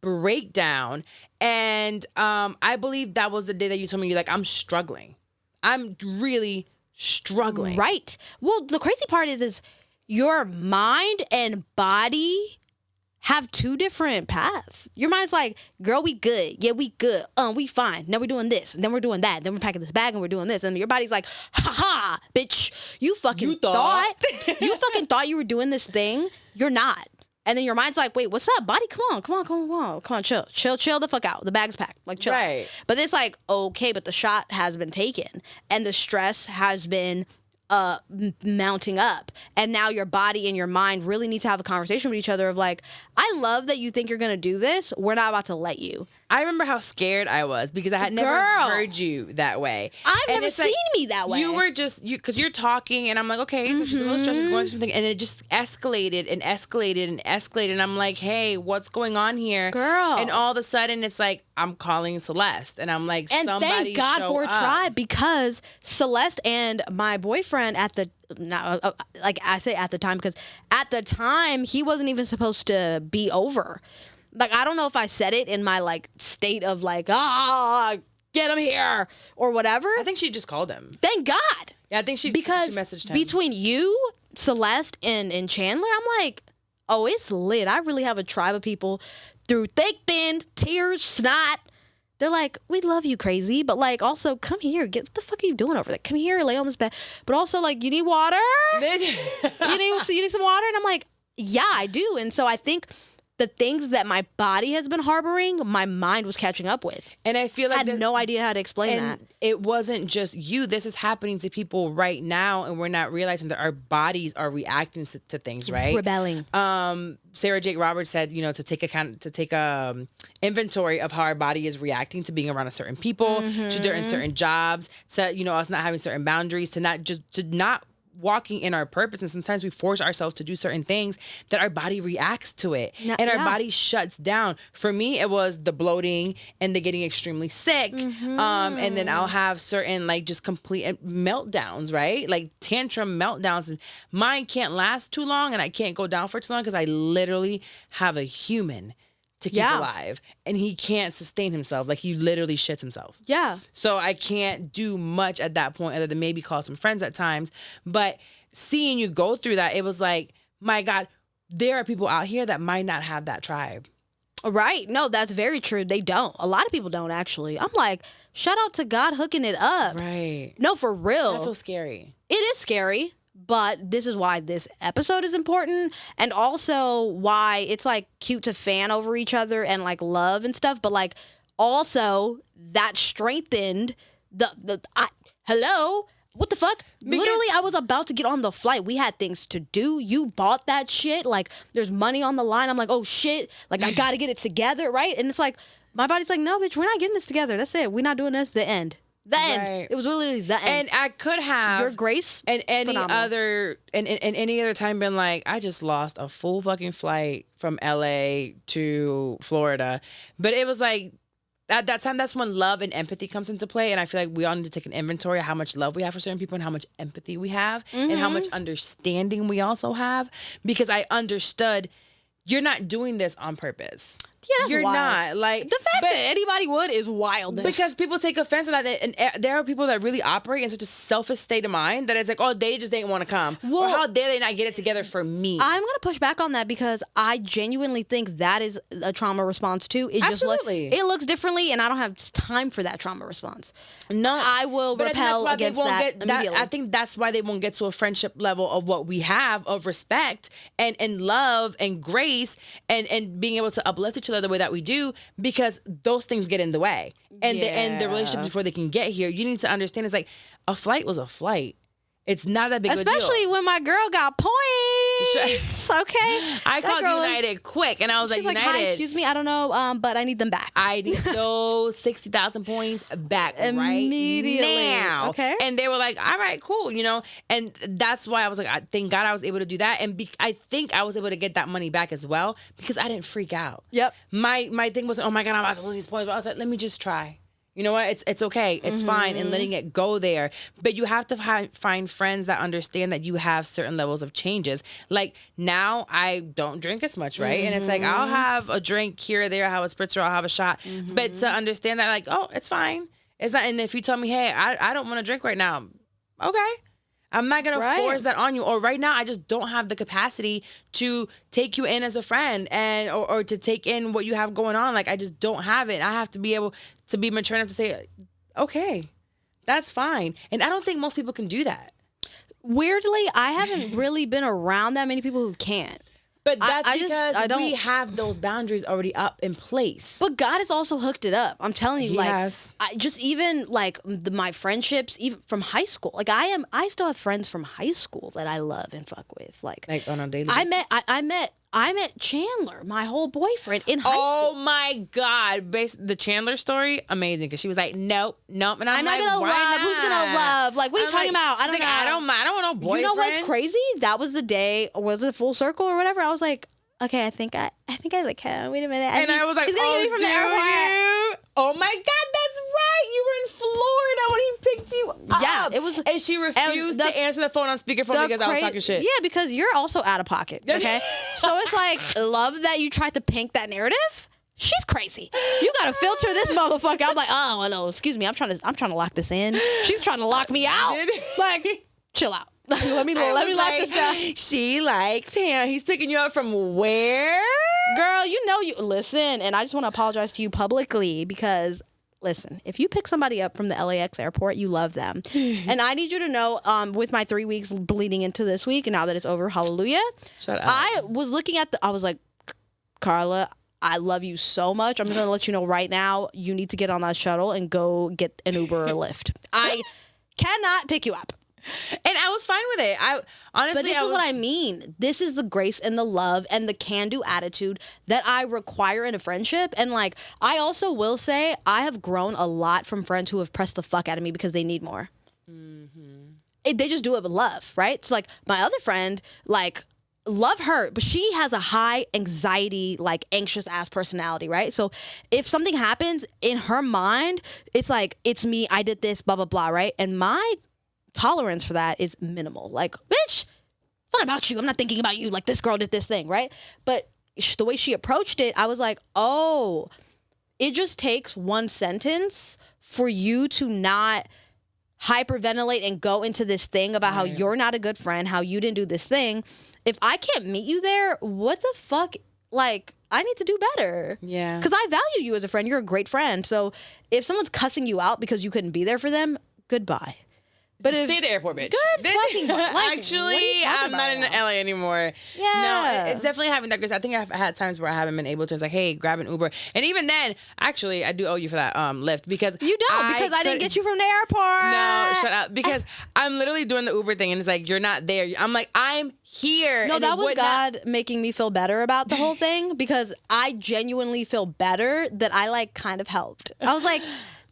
breakdown. And I believe that was the day that you told me you're like, I'm struggling. I'm really struggling. Right. Well, the crazy part is your mind and body have 2 different paths. Your mind's like, girl, we good. Yeah, we good. We fine. Now we're doing this. And then we're doing that. Then we're packing this bag and we're doing this. And your body's like, ha ha, bitch. You fucking thought you were doing this thing. You're not. And then your mind's like, wait, what's up, body? Come on, chill the fuck out. The bag's packed. Like, chill. Right. But it's like, okay, but the shot has been taken. And the stress has been mounting up, and now your body and your mind really need to have a conversation with each other of like, I love that you think you're gonna do this. We're not about to let you. I remember how scared I was because I had never heard you that way. I've never seen me that way. You were just because you're talking, and I'm like, okay, so she's a little stressed, she's going through something, and it just escalated and escalated and escalated. And I'm like, hey, what's going on here, girl? And all of a sudden, it's like I'm calling Celeste, and I'm like, and somebody thank God show for a up. tribe, because Celeste and my boyfriend at the like I say at the time, because at the time he wasn't even supposed to be over. Like, I don't know if I said it in my, like, state of, like, get him here, or whatever. I think she just called him. Thank God. Yeah, I think she messaged him. Between you, Celeste, and Chandler, I'm like, oh, it's lit. I really have a tribe of people through thick, thin, tears, snot. They're like, we love you, crazy, but, like, also, come here. What the fuck are you doing over there? Come here, lay on this bed. But also, like, you need water? you need some water? And I'm like, yeah, I do. And so I think the things that my body has been harboring, my mind was catching up with. And I feel like I had no idea how to explain that. It wasn't just you. This is happening to people right now, and we're not realizing that our bodies are reacting to things, right? Rebelling. Sarah Jake Roberts said, to take inventory of how our body is reacting to being around a certain people, to doing certain jobs, to us not having certain boundaries, to not walking in our purpose. And sometimes we force ourselves to do certain things that our body reacts to it, and our body shuts down. For me, it was the bloating and the getting extremely sick. And then I'll have certain like just complete meltdowns, right? Like tantrum meltdowns. And mine can't last too long, and I can't go down for too long because I literally have a human to keep alive, and he can't sustain himself. Like, he literally shits himself. Yeah. So I can't do much at that point other than maybe call some friends at times. But seeing you go through that, it was like, my God, there are people out here that might not have that tribe. Right. No, that's very true. They don't. A lot of people don't, actually. I'm like, shout out to God hooking it up. Right. No, for real. That's so scary. It is scary. But this is why this episode is important, and also why it's like cute to fan over each other and like love and stuff. But like also that strengthened hello. what the fuck? Literally, I was about to get on the flight. We had things to do. You bought that shit. Like, there's money on the line. I'm like, oh shit. Like, I gotta get it together, right? And it's like, my body's like, no, bitch, we're not getting this together. That's it. We're not doing this. The end. The end. Right. It was literally the end. And I could have your grace and any phenomenal. other and any other time been like, I just lost a full fucking flight from LA to Florida. But it was like, at that time, that's when love and empathy comes into play. And I feel like we all need to take an inventory of how much love we have for certain people and how much empathy we have and how much understanding we also have. Because I understood you're not doing this on purpose. Yeah, that's you're wild. not. Like, the fact that anybody would is wild. Because people take offense to that. And there are people that really operate in such a selfish state of mind that it's like, oh, they just didn't want to come. Well, or how dare they not get it together for me? I'm going to push back on that because I genuinely think that is a trauma response too. It Absolutely. It looks differently and I don't have time for that trauma response. No, I will repel against that immediately. I think that's why they won't get to a friendship level of what we have of respect and love and grace and being able to uplift each other the way that we do, because those things get in the way. And the relationship before they can get here, you need to understand it's like a flight was a flight. It's not that big of a deal. Especially when my girl got points. Okay. I called United quick and I was like, United. Hi, excuse me, I don't know, but I need them back. I need those 60,000 points back immediately. Right now. Okay. And they were like, all right, cool, you know? And that's why I was like, thank God I was able to do that. And I think I was able to get that money back as well because I didn't freak out. Yep. My thing was, oh my God, I'm about to lose these points. But I was like, let me just try. You know what? It's okay. It's fine. And letting it go there. But you have to find friends that understand that you have certain levels of changes. Like now I don't drink as much, right? And it's like, I'll have a drink here or there. I'll have a spritzer. I'll have a shot. But to understand that like, oh, it's fine. It's not. And if you tell me, hey, I don't want to drink right now. Okay. I'm not going to force that on you. Or right now, I just don't have the capacity to take you in as a friend or to take in what you have going on. Like, I just don't have it. I have to be able to be mature enough to say, okay, that's fine. And I don't think most people can do that. Weirdly, I haven't really been around that many people who can't. But that's because we have those boundaries already up in place. But God has also hooked it up. I'm telling you, Yes. my friendships, even from high school. Like I still have friends from high school that I love and fuck with. Like on a daily basis. I met Chandler, my whole boyfriend, in high school. Oh my God. The Chandler story, amazing. Because she was like, nope. And I'm not like, going to love. Not? Who's going to love? Like, what are you talking about? I don't know. I don't want no boyfriend. You know what's crazy? That was the day, was it full circle or whatever? I was like, okay, I think I like him. Wait a minute. I was like, he's gonna get me from the airport. Oh my God, that's right. You were in Florida when he picked you up. Yeah, it was. And she refused to answer the phone on speakerphone because I was talking shit. Yeah, because you're also out of pocket. Okay, so it's like, love that you tried to paint that narrative. She's crazy. You gotta filter this motherfucker. I'm like, oh no, excuse me. I'm trying to lock this in. She's trying to lock me out. Like, chill out. let me lock this down. She likes him. He's picking you up from where? Girl, you listen, and I just want to apologize to you publicly because, listen, if you pick somebody up from the LAX airport, you love them. And I need you to know, with my 3 weeks bleeding into this week, and now that it's over, hallelujah. Shut up. I was looking at I was like, Carla, I love you so much. I'm going to let you know right now, you need to get on that shuttle and go get an Uber or a Lyft. I cannot pick you up. And I was fine with it. Honestly, but this is what I mean. This is the grace and the love and the can-do attitude that I require in a friendship. And like, I also will say I have grown a lot from friends who have pressed the fuck out of me because they need more. They just do it with love, right? So like my other friend, like, love her, but she has a high anxiety, like anxious ass personality, right? So if something happens in her mind, it's like, it's me, I did this, blah, blah, blah, right? And my tolerance for that is minimal. Like, bitch, it's not about you. I'm not thinking about you. Like, this girl did this thing, right? But the way she approached it, I was like, oh, it just takes one sentence for you to not hyperventilate and go into this thing about how you're not a good friend, how you didn't do this thing. If I can't meet you there, what the fuck? Like, I need to do better. Yeah. Because I value you as a friend. You're a great friend. So if someone's cussing you out because you couldn't be there for them, goodbye. But stay at the airport, bitch. Good fucking like, Actually, I'm not in LA anymore. Yeah. No, it's definitely having that grace. I think I've had times where I haven't been able to. It's like, hey, grab an Uber. And even then, actually, I do owe you for that Lyft because You don't, because I didn't get you from the airport. No, shut up. Because I'm literally doing the Uber thing and it's like, you're not there. I'm like, I'm here. No, and that was God making me feel better about the whole thing because I genuinely feel better that I like kind of helped. I was like,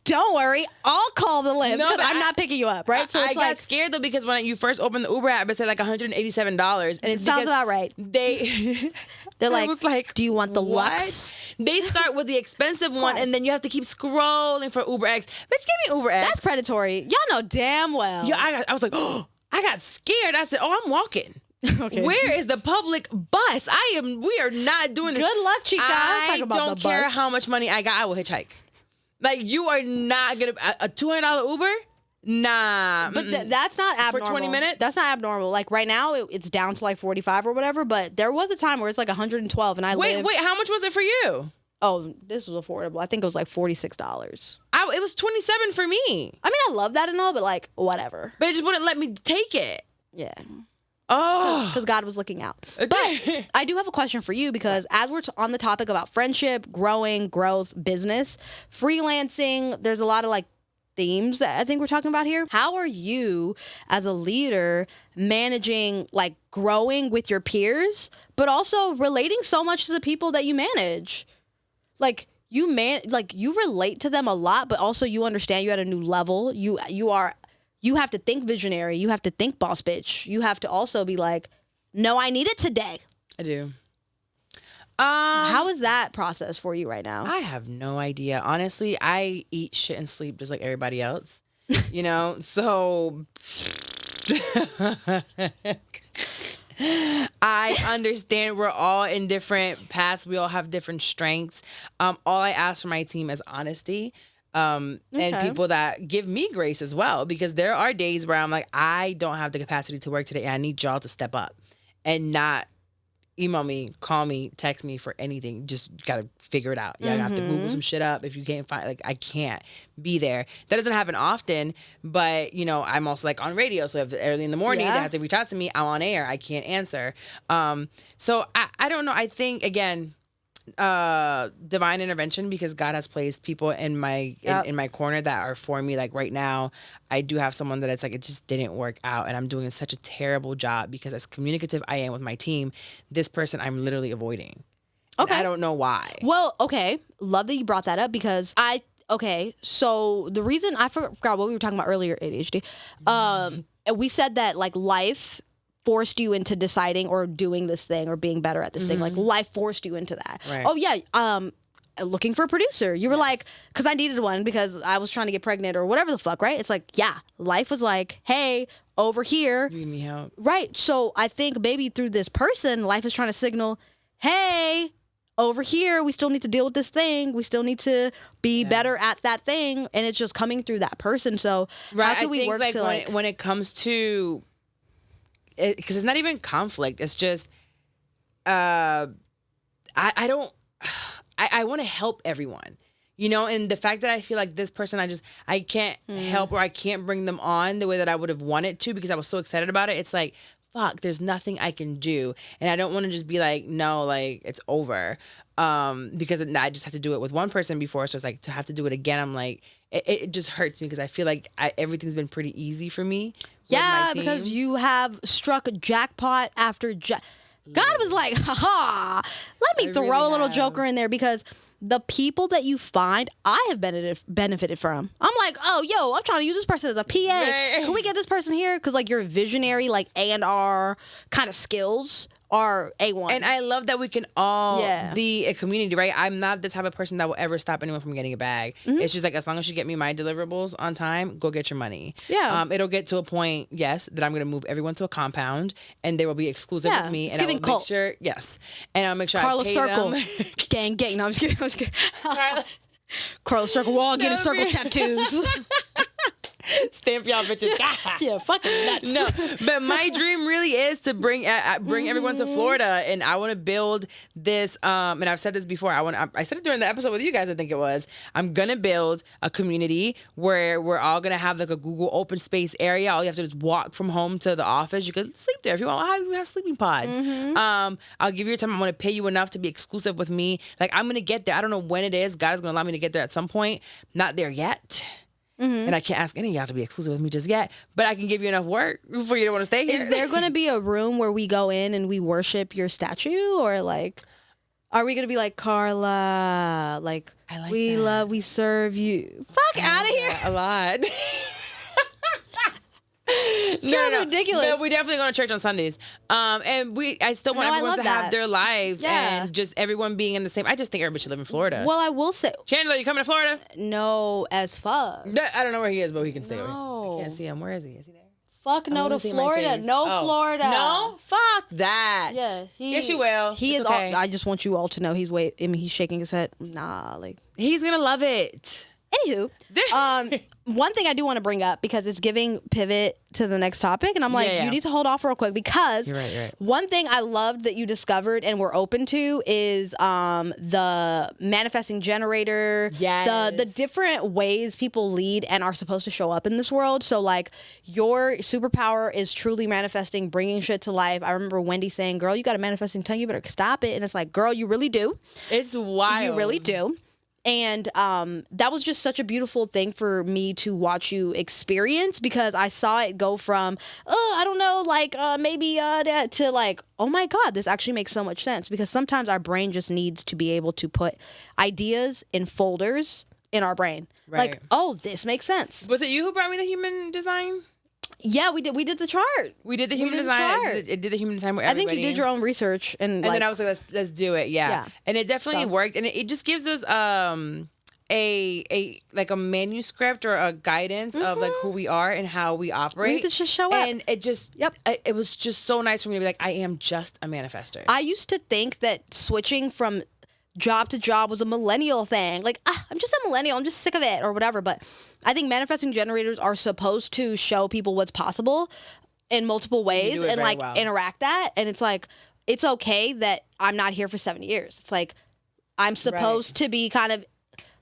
don't worry, I'll call the Lyft because I'm not picking you up, right? So I got scared though because when you first opened the Uber app, it said like $187, and it sounds about right. They're like, was like, do you want the what? Lux? They start with the expensive one, and then you have to keep scrolling for Uber X. Bitch, give me Uber X. That's predatory. Y'all know damn well. Yeah, I was like, oh, I got scared. I said, oh, I'm walking. Okay. Where is the public bus? We are not doing this. Good luck, chica. I don't care how much money I got. I will hitchhike. Like, you are not gonna a $200 Uber? Nah. But that's not abnormal. For 20 minutes? That's not abnormal. Like right now, it's down to like 45 or whatever. But there was a time where it's like 112, and wait, how much was it for you? Oh, this was affordable. I think it was like $46. It was $27 for me. I mean, I love that and all, but like whatever. But it just wouldn't let me take it. Yeah. Oh, because God was looking out. Okay. But I do have a question for you because as we're on the topic about friendship, growing, growth, business, freelancing, there's a lot of like themes that I think we're talking about here. How are you as a leader managing like growing with your peers, but also relating so much to the people that you manage? Like you relate to them a lot, but also you understand you're at a new level. You have to think visionary. You have to think boss bitch. You have to also be like, no, I need it today. I do. How is that process for you right now? I have no idea. Honestly, I eat shit and sleep just like everybody else. You know? So I understand we're all in different paths. We all have different strengths. All I ask for my team is honesty. And people that give me grace as well, because there are days where I'm like, I don't have the capacity to work today, and I need y'all to step up and not email me, call me, text me for anything. Just gotta figure it out. Yeah, I have to Google some shit up if you can't find. Like, I can't be there. That doesn't happen often, but you know, I'm also like on radio, so if early in the morning they have to reach out to me, I'm on air. I can't answer. So I don't know. I think again, divine intervention, because God has placed people in my in my corner that are for me. Like right now, I do have someone that it's like it just didn't work out, and I'm doing such a terrible job because as communicative I am with my team, this person I'm literally avoiding. Okay, and I don't know why. Well, okay, love that you brought that up because so the reason I forgot what we were talking about earlier, ADHD. We said that like life forced you into deciding or doing this thing or being better at this thing. Like life forced you into that. Right. Oh yeah. Looking for a producer. You were like, because I needed one because I was trying to get pregnant or whatever the fuck, right? It's like, yeah, life was like, hey, over here. You need me help. Right. So I think maybe through this person, life is trying to signal, hey, over here, we still need to deal with this thing. We still need to be better at that thing. And it's just coming through that person. So how can we work to when it comes to, because it's not even conflict. It's just, I want to help everyone, you know, and the fact that I feel like this person, I can't help, or I can't bring them on the way that I would have wanted to because I was so excited about it. It's like, fuck, there's nothing I can do. And I don't want to just be like, no, like it's over. Because I just had to do it with one person before. So it's like to have to do it again. I'm like, it just hurts me because I feel like everything's been pretty easy for me. Yeah, because you have struck a jackpot after God was like, haha, let me throw a little joker in there because the people that you find, I have benefited from. I'm like, oh, yo, I'm trying to use this person as a PA. Right. Can we get this person here? Because like your visionary, like A&R kind of skills are A1. And I love that we can all be a community, right? I'm not the type of person that will ever stop anyone from getting a bag. It's just like, as long as you get me my deliverables on time, go get your money. Yeah. It'll get to a point, yes, that I'm going to move everyone to a compound and they will be exclusive with me. And I will make sure, and I'll make sure Carla I pay Circle. them. Gang. No, I'm just kidding. Carla Circle. We're all getting circle tattoos. Stamp y'all bitches. Yeah, fucking nuts. No, but my dream really is to bring everyone to Florida, and I want to build this. And I've said this before. I said it during the episode with you guys. I think it was. I'm gonna build a community where we're all gonna have like a Google open space area. All you have to do is walk from home to the office. You could sleep there if you want. I'll have sleeping pods. I'll give you your time. I'm gonna pay you enough to be exclusive with me. Like I'm gonna get there. I don't know when it is. God is gonna allow me to get there at some point. Not there yet. And I can't ask any of y'all to be exclusive with me just yet, but I can give you enough work for you to want to stay here. Is there going to be a room where we go in and we worship your statue, or like, are we going to be like, Carla, like, we serve you? Fuck out of here. A lot. No, ridiculous. No, we definitely go to church on Sundays. And I still want everyone to have their lives and just everyone being in the same. I just think everybody should live in Florida. Well, I will say, Chandler, you coming to Florida? No, as fuck. I don't know where he is, but he can stay over. No. I can't see him. Where is he? Is he there? Fuck no to Florida. No Florida. No? Fuck that. Yeah. Yes, you will. He it's is. Okay. I just want you all to know he's he's shaking his head. Nah, like he's gonna love it. Anywho, one thing I do want to bring up because it's giving pivot to the next topic, and I'm like, you need to hold off real quick because you're right. One thing I loved that you discovered and were open to is the manifesting generator, the different ways people lead and are supposed to show up in this world. So like your superpower is truly manifesting, bringing shit to life. I remember Wendy saying, "Girl, you got a manifesting tongue, you better stop it." And it's like, girl, you really do. It's wild. You really do. And that was just such a beautiful thing for me to watch you experience because I saw it go from, I don't know, like maybe that to like, oh my God, this actually makes so much sense. Because sometimes our brain just needs to be able to put ideas in folders in our brain. Right. Like, oh, this makes sense. Was it you who brought me the human design? Yeah, we did. We did the chart. We did the human design. It did the human design with everybody. I think you did your own research, and then I was like, let's do it. Yeah. And it definitely worked, and it just gives us a like a manuscript or a guidance of like who we are and how we operate. We need to just show up, and it just it was just so nice for me to be like, I am just a manifester. I used to think that switching from job to job was a millennial thing. Like, I'm just a millennial. I'm just sick of it or whatever. But I think manifesting generators are supposed to show people what's possible in multiple ways and like interact that. And it's like, it's okay that I'm not here for 7 years. It's like, I'm supposed to be kind of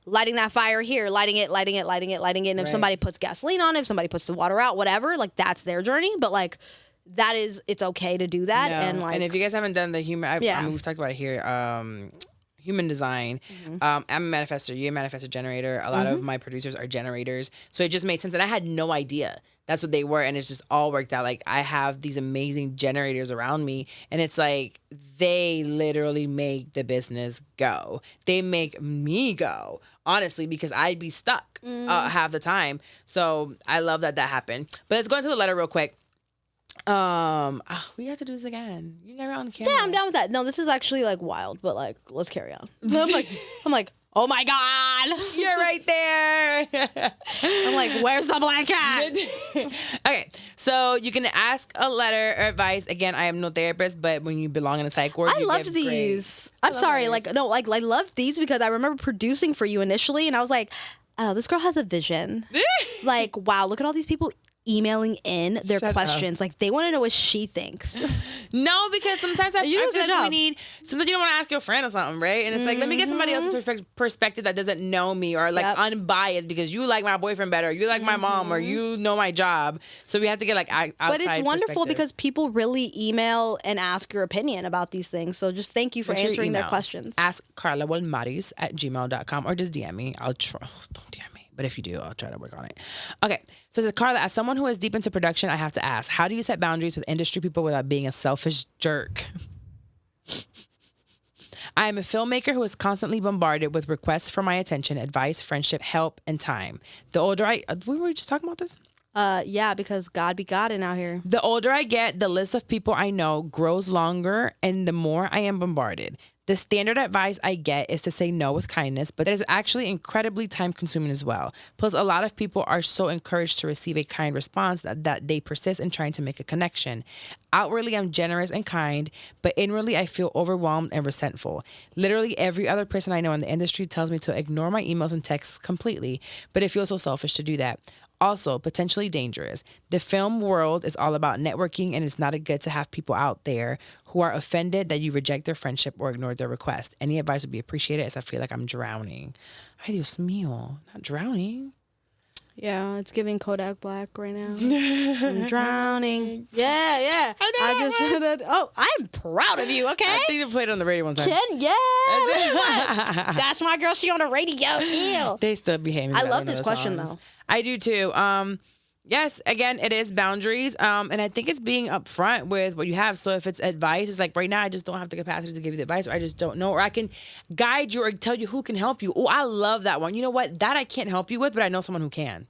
lighting that fire here, lighting it. And if somebody puts gasoline on it, if somebody puts the water out, whatever, like that's their journey. But like, it's okay to do that. No. And if you guys haven't done the human, I mean, we've talked about it here. Human design. I'm a manifestor. You're a manifestor generator. A lot of my producers are generators. So it just made sense. And I had no idea that's what they were. And it's just all worked out. Like I have these amazing generators around me. And it's like they literally make the business go. They make me go, honestly, because I'd be stuck half the time. So I love that happened. But let's go into the letter real quick. We have to do this again. You're never on the camera. Yeah, I'm down with that. No, this is actually like wild, but like, let's carry on. I'm like, oh my God. You're right there. I'm like, where's the blanket? Okay, so you can ask a letter or advice. Again, I am no therapist, but when you belong in a psych ward, I loved these. I'm sorry, I loved these because I remember producing for you initially, and I was like, oh, this girl has a vision. Like, wow, look at all these people emailing in their questions. Like, they want to know what she thinks. No, because sometimes I feel like sometimes you don't want to ask your friend or something, right? And it's like, let me get somebody else's perspective that doesn't know me or like unbiased because you like my boyfriend better, you like my mom, or you know my job. So we have to get like outside But it's wonderful because people really email and ask your opinion about these things. So just thank you for answering their questions. Ask carlawilmaris@gmail.com or just DM me. I'll try. Don't DM me. But if you do, I'll try to work on it. Okay. So it says, Carla, as someone who is deep into production, I have to ask, how do you set boundaries with industry people without being a selfish jerk? I am a filmmaker who is constantly bombarded with requests for my attention, advice, friendship, help, and time. The older we were just talking about this? Yeah, because God be Godding out here. The older I get, the list of people I know grows longer, and the more I am bombarded. The standard advice I get is to say no with kindness, but it is actually incredibly time-consuming as well. Plus, a lot of people are so encouraged to receive a kind response that they persist in trying to make a connection. Outwardly, I'm generous and kind, but inwardly, I feel overwhelmed and resentful. Literally, every other person I know in the industry tells me to ignore my emails and texts completely, but it feels so selfish to do that. Also, potentially dangerous. The film world is all about networking, and it's not good to have people out there who are offended that you reject their friendship or ignore their request. Any advice would be appreciated, as I feel like I'm drowning. Ay, Dios mío. Not drowning. Yeah, it's giving Kodak Black right now. I'm drowning. Yeah. I just said that. Oh, I'm proud of you, okay? I think they played it on the radio one time. That's my girl. She on the radio. Ew. They still behave. I love this question, though. I do, too. Yes, again, it is boundaries. And I think it's being upfront with what you have. So if it's advice, it's like right now I just don't have the capacity to give you the advice, or I just don't know, or I can guide you or tell you who can help you. Oh, I love that one. You know what? That I can't help you with, but I know someone who can.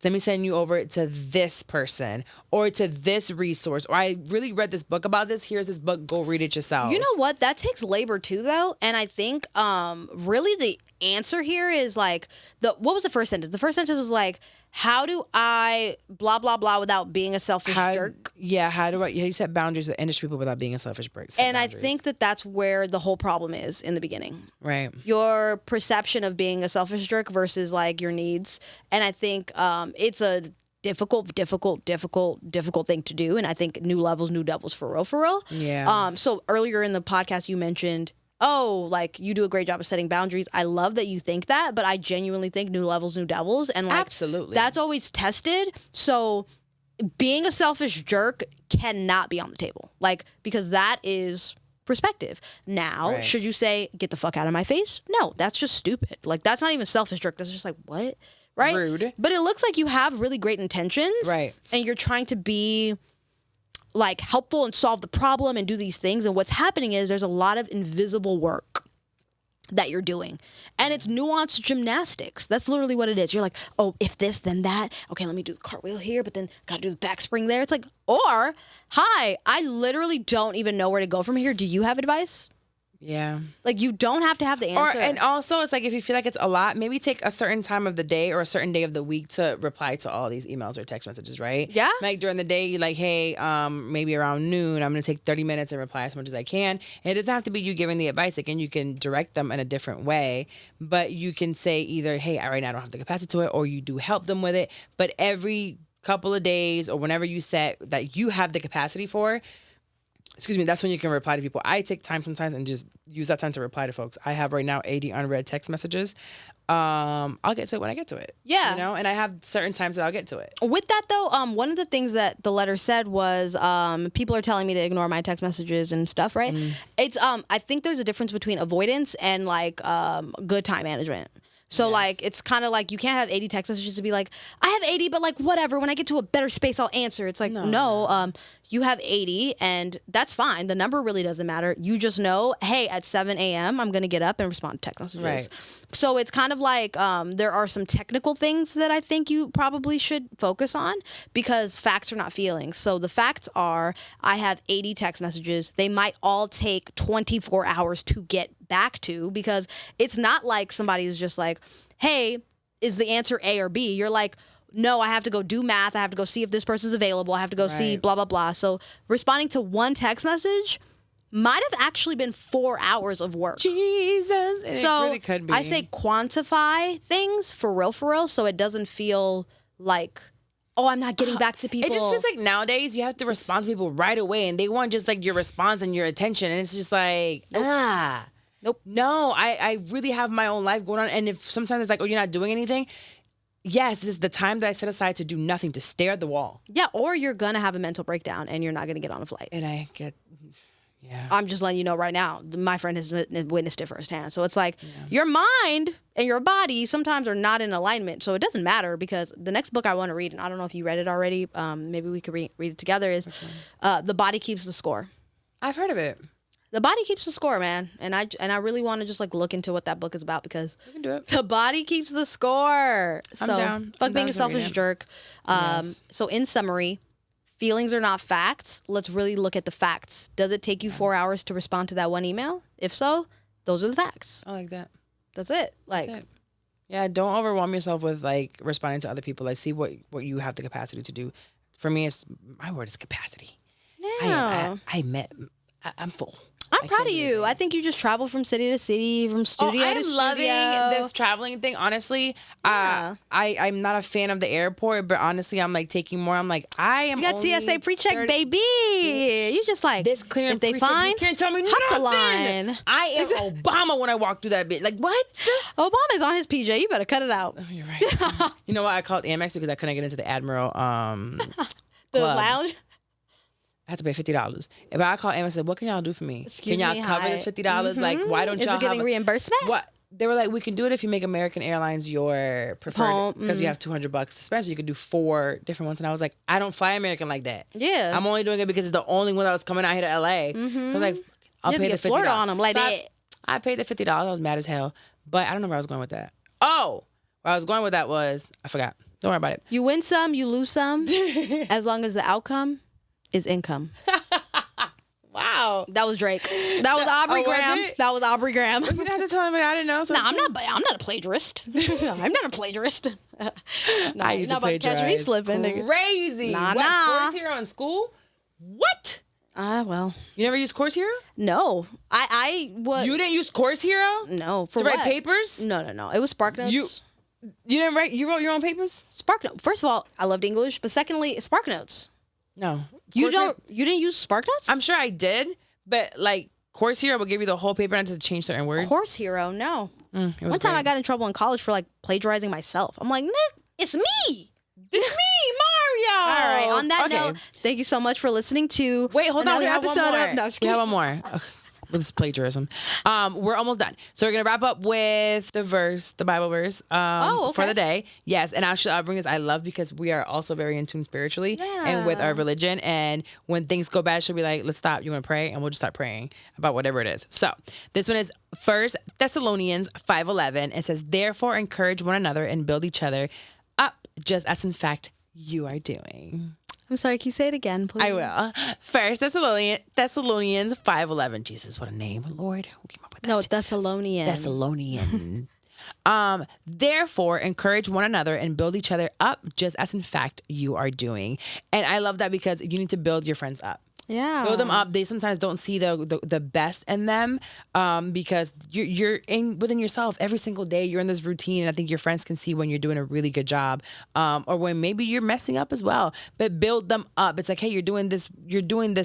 Let me send you over to this person or to this resource. Or I really read this book about this. Here's this book. Go read it yourself. You know what? That takes labor too, though. And I think really the answer here is like, what was the first sentence? The first sentence was like, how do I blah, blah, blah without being a selfish jerk? Yeah, how do I, you set boundaries with industry people without being a selfish jerk? And boundaries. I think that that's where the whole problem is in the beginning. Right. Your perception of being a selfish jerk versus like your needs. And I think it's a difficult thing to do. And I think new levels, new devils for real. Yeah. So earlier in the podcast, you mentioned, oh, like you do a great job of setting boundaries. I love that you think that, but I genuinely think new levels, new devils. And like, absolutely, that's always tested. So being a selfish jerk cannot be on the table. Like, because that is perspective. Now, right. Should you say, get the fuck out of my face? No, that's just stupid. Like, that's not even selfish jerk. That's just like, what? Right? Rude. But it looks like you have really great intentions. Right. And you're trying to be like helpful and solve the problem and do these things. And what's happening is there's a lot of invisible work that you're doing. And it's nuanced gymnastics. That's literally what it is. You're like, oh, if this, then that. Okay, let me do the cartwheel here, but then gotta do the back spring there. It's like, or, hi, I literally don't even know where to go from here. Do you have advice? Yeah. Like, you don't have to have the answer. And also, it's like, if you feel like it's a lot, maybe take a certain time of the day or a certain day of the week to reply to all these emails or text messages, right? Yeah. Like, during the day, you're like, hey, maybe around noon, I'm going to take 30 minutes and reply as much as I can. And it doesn't have to be you giving the advice. Again, you can direct them in a different way. But you can say either, hey, right now I don't have the capacity to it, or you do help them with it. But every couple of days or whenever you set that you have the capacity for, that's when you can reply to people. I take time sometimes and just use that time to reply to folks. I have right now 80 unread text messages. I'll get to it when I get to it. Yeah. You know, and I have certain times that I'll get to it. With that, though, one of the things that the letter said was people are telling me to ignore my text messages and stuff, right? It's I think there's a difference between avoidance and like good time management. So, yes. Like, it's kind of like you can't have 80 text messages to be like, I have 80, but like, whatever. When I get to a better space, I'll answer. It's like, no. You have 80, and that's fine. The number really doesn't matter. You just know, hey, at 7 a.m., I'm going to get up and respond to text messages. Right. So it's kind of like there are some technical things that I think you probably should focus on because facts are not feelings. So the facts are I have 80 text messages. They might all take 24 hours to get back to because it's not like somebody is just like, hey, is the answer A or B? You're like, no, I have to go do math. I have to go see if this person's available. I have to go see blah, blah, blah. So responding to one text message might have actually been 4 hours of work. Jesus. And so it really could be. I say quantify things for real, so it doesn't feel like, oh, I'm not getting back to people. It just feels like nowadays you have to respond to people right away, and they want just like your response and your attention. And it's just like, Nope. No, I really have my own life going on. And if sometimes it's like, oh, you're not doing anything. Yes, this is the time that I set aside to do nothing, to stare at the wall. Yeah, or you're going to have a mental breakdown and you're not going to get on a flight. And I get, yeah. I'm just letting you know right now, my friend has witnessed it firsthand. So it's like your mind and your body sometimes are not in alignment. So it doesn't matter because the next book I want to read, and I don't know if you read it already, maybe we could read it together, is The Body Keeps the Score. I've heard of it. The Body Keeps the Score, man. And I really want to just like look into what that book is about because we can do it. The body keeps the score. I'm down. Fuck being a selfish jerk. Yes. So in summary, feelings are not facts. Let's really look at the facts. Does it take you 4 hours to respond to that one email? If so, those are the facts. I like that. That's it. Like, That's it. Yeah, don't overwhelm yourself with like responding to other people. Like, see what you have the capacity to do. For me, my word is capacity. Yeah. I'm full. I'm I'm proud of you. I think you just travel from city to city, from studio to studio. I'm loving this traveling thing. Honestly, I'm not a fan of the airport, but honestly, I'm like taking more. I'm like, I am. You got TSA pre-check, baby. You just like this clear. If they fine, you can't tell me hop the nothing. line. I am Obama when I walk through that bitch. Like what? Obama's on his PJ. You better cut it out. Oh, you're right. You know what? I called Amex because I couldn't get into the Admiral the lounge. I have to pay $50. But I called Amex and said, "What can y'all do for me? Excuse can y'all me, cover hi. this $50? Like, why don't y'all Is it giving reimbursement? What? They were like, we can do it if you make American Airlines your preferred because you have $200 to spend, so you could do 4 different ones. And I was like, I don't fly American like that. Yeah, I'm only doing it because it's the only one that was coming out here to LA. So I was like, I'll pay the $50. Florida on them like so that. I paid the $50. I was mad as hell, but I don't know where I was going with that. Oh, where I was going with that was I forgot. Don't worry about it. You win some, you lose some, as long as the outcome is income. Wow, that was Drake. That was Aubrey Graham. That was Aubrey Graham. You didn't have to tell me. I didn't know. So no, I'm not a plagiarist. I'm not a plagiarist. No, I used to plagiarize. Catch me slipping. Crazy. Nah. Course Hero in school? What? Well. You never used Course Hero? No. I was. You didn't use Course Hero? No. To write papers? No. It was SparkNotes. You didn't write? You wrote your own papers? SparkNotes. First of all, I loved English, but secondly, SparkNotes. No. You didn't use SparkNotes? I'm sure I did, but like Course Hero will give you the whole paper and I had to change certain words. Course Hero, no. One time I got in trouble in college for like plagiarizing myself. I'm like, it's me. It's me, Mario. All right. On that note, thank you so much for listening to. Wait, hold on. We have one more. We have one more. Ugh, with this plagiarism. We're almost done. So we're gonna wrap up with the Bible verse for the day. Yes, and I'll bring this. I love because we are also very in tune spiritually and with our religion. And when things go bad, she'll be like, "Let's stop. You want to pray?" And we'll just start praying about whatever it is. So this one is 1 Thessalonians 5:11. It says, "Therefore, encourage one another and build each other up, just as in fact you are doing." I'm sorry, can you say it again, please? I will. 1 Thessalonians 5:11. Jesus, what a name. Lord, who came up with that? No, Thessalonian. Therefore, encourage one another and build each other up, just as in fact you are doing. And I love that because you need to build your friends up. Yeah. Build them up. They sometimes don't see the best in them because you're within yourself every single day. You're in this routine, and I think your friends can see when you're doing a really good job or when maybe you're messing up as well. But build them up. It's like, hey, you're doing this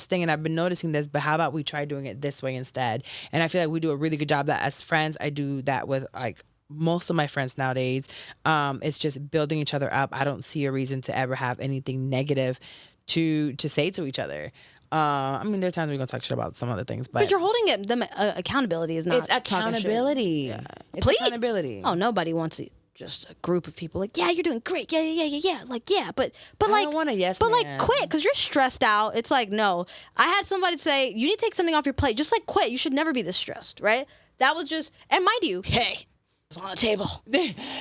thing, and I've been noticing this, but how about we try doing it this way instead? And I feel like we do a really good job that as friends. I do that with like most of my friends nowadays. It's just building each other up. I don't see a reason to ever have anything negative to say to each other. I mean, there are times we're going to talk shit about some other things, but you're holding them. Accountability is not. It's accountability. Yeah. It's accountability. Oh, nobody wants just a group of people like, yeah, you're doing great. Yeah. Like, yeah, but I like, don't want a yes but man. like, quit because you're stressed out. It's like, no. I had somebody say, you need to take something off your plate. Just like quit. You should never be this stressed, right? That was just, and mind you, hey, it was on the table.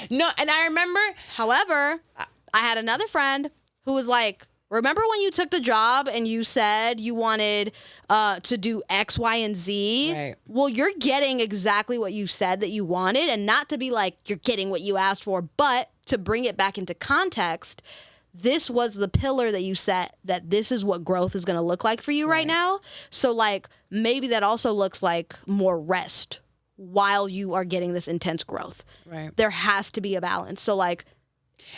No, and I remember. However, I had another friend who was like, remember when you took the job and you said you wanted to do X, Y, and Z? Right. Well, you're getting exactly what you said that you wanted, and not to be like you're getting what you asked for, but to bring it back into context, this was the pillar that you set that this is what growth is going to look like for you right now. So like maybe that also looks like more rest while you are getting this intense growth. Right. There has to be a balance. So like,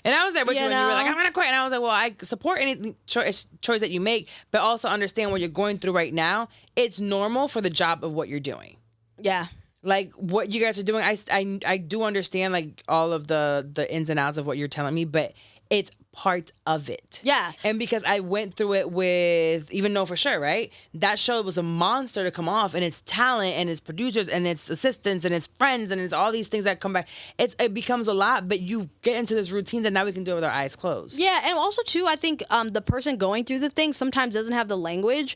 and I was there with you when you were like, I'm going to quit. And I was like, well, I support any choice that you make, but also understand what you're going through right now. It's normal for the job of what you're doing. Yeah. Like what you guys are doing. I do understand like all of the ins and outs of what you're telling me, but it's part of it. Yeah. And because I went through it with, even though for sure, right? That show was a monster to come off, and it's talent and it's producers and it's assistants and it's friends and it's all these things that come back. It becomes a lot, but you get into this routine that now we can do it with our eyes closed. Yeah. And also too, I think the person going through the thing sometimes doesn't have the language.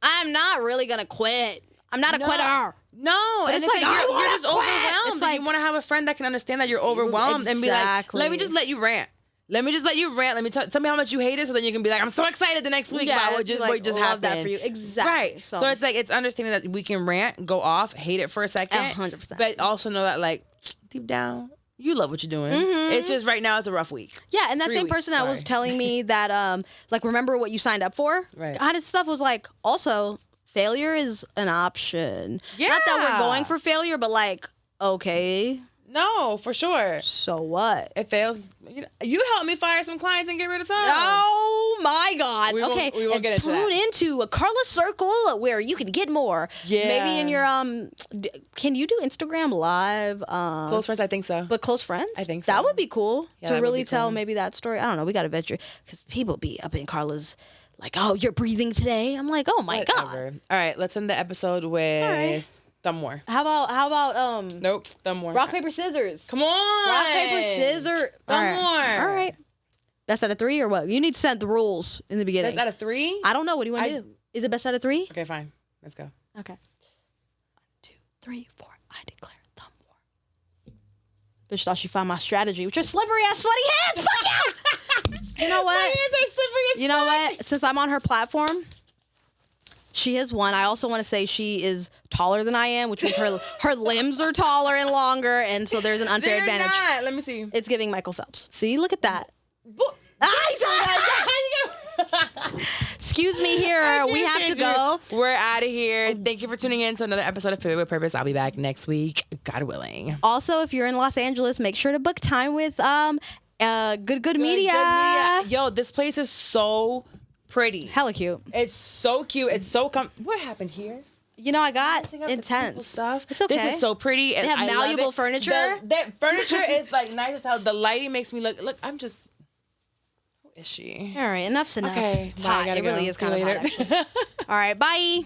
I'm not really going to quit. I'm not a quitter. No, but it's like you're just overwhelmed. It's like, you want to have a friend that can understand that you're overwhelmed and be like, let me just let you rant. Let me tell me how much you hate it, so then you can be like, I'm so excited the next week about what just happened. That for you. Exactly. Right. So it's like, it's understanding that we can rant, go off, hate it for a second. 100%. But also know that like deep down, you love what you're doing. Mm-hmm. It's just right now it's a rough week. Yeah, and that same person that was telling me that, like, remember what you signed up for? Right. His stuff was like, also, failure is an option. Yeah. Not that we're going for failure, but like, okay, No, for sure. so what? It fails. You helped me fire some clients and get rid of some. Oh my God. We won't and get into tune that. into a Carla Circle where you can get more. Yeah. Maybe in your can you do Instagram live? Close friends, I think so. But close friends? I think so. That would be cool Yeah, to that would really be tell cool. maybe that story. I don't know. We got to venture because people be up in Carla's like, oh, you're breathing today. I'm like, oh my God. Whatever. All right, let's end the episode with right. Thumb War. How about Nope, Thumb War. rock, paper, scissors? Come on. Rock, paper, scissors. Thumb War. All right. Best out of 3 or what? You need to set the rules in the beginning. Best out of 3? I don't know. What do you want to do? Is it best out of 3? Okay, fine. Let's go. Okay. 1, 2, 3, 4. I declare thumb war. Bitch thought she found my strategy, which is slippery ass sweaty hands. Fuck you! You know what? My hands are slippery as You know what? Since I'm on her platform, she has won. I also want to say she is taller than I am, which means her limbs are taller and longer, and so there's an unfair They're advantage. not. Let me see. It's giving Michael Phelps. See, look at that. Excuse me here. We have to go. We're out of here. Thank you for tuning in to another episode of Pivot with Purpose. I'll be back next week, God willing. Also, if you're in Los Angeles, make sure to book time with good media. Yo, this place is so pretty. Hella cute. It's so cute. It's so what happened here? You know, I got Messing up the people intense stuff. It's okay. This is so pretty. And They have I love malleable it. furniture. The furniture is like nice as hell. The lighting makes me look. I'm just. Who is she? All right, enough's enough. Okay, It's bye, I hot. gotta It really go. is See you kind of hot, later. actually. All right, bye.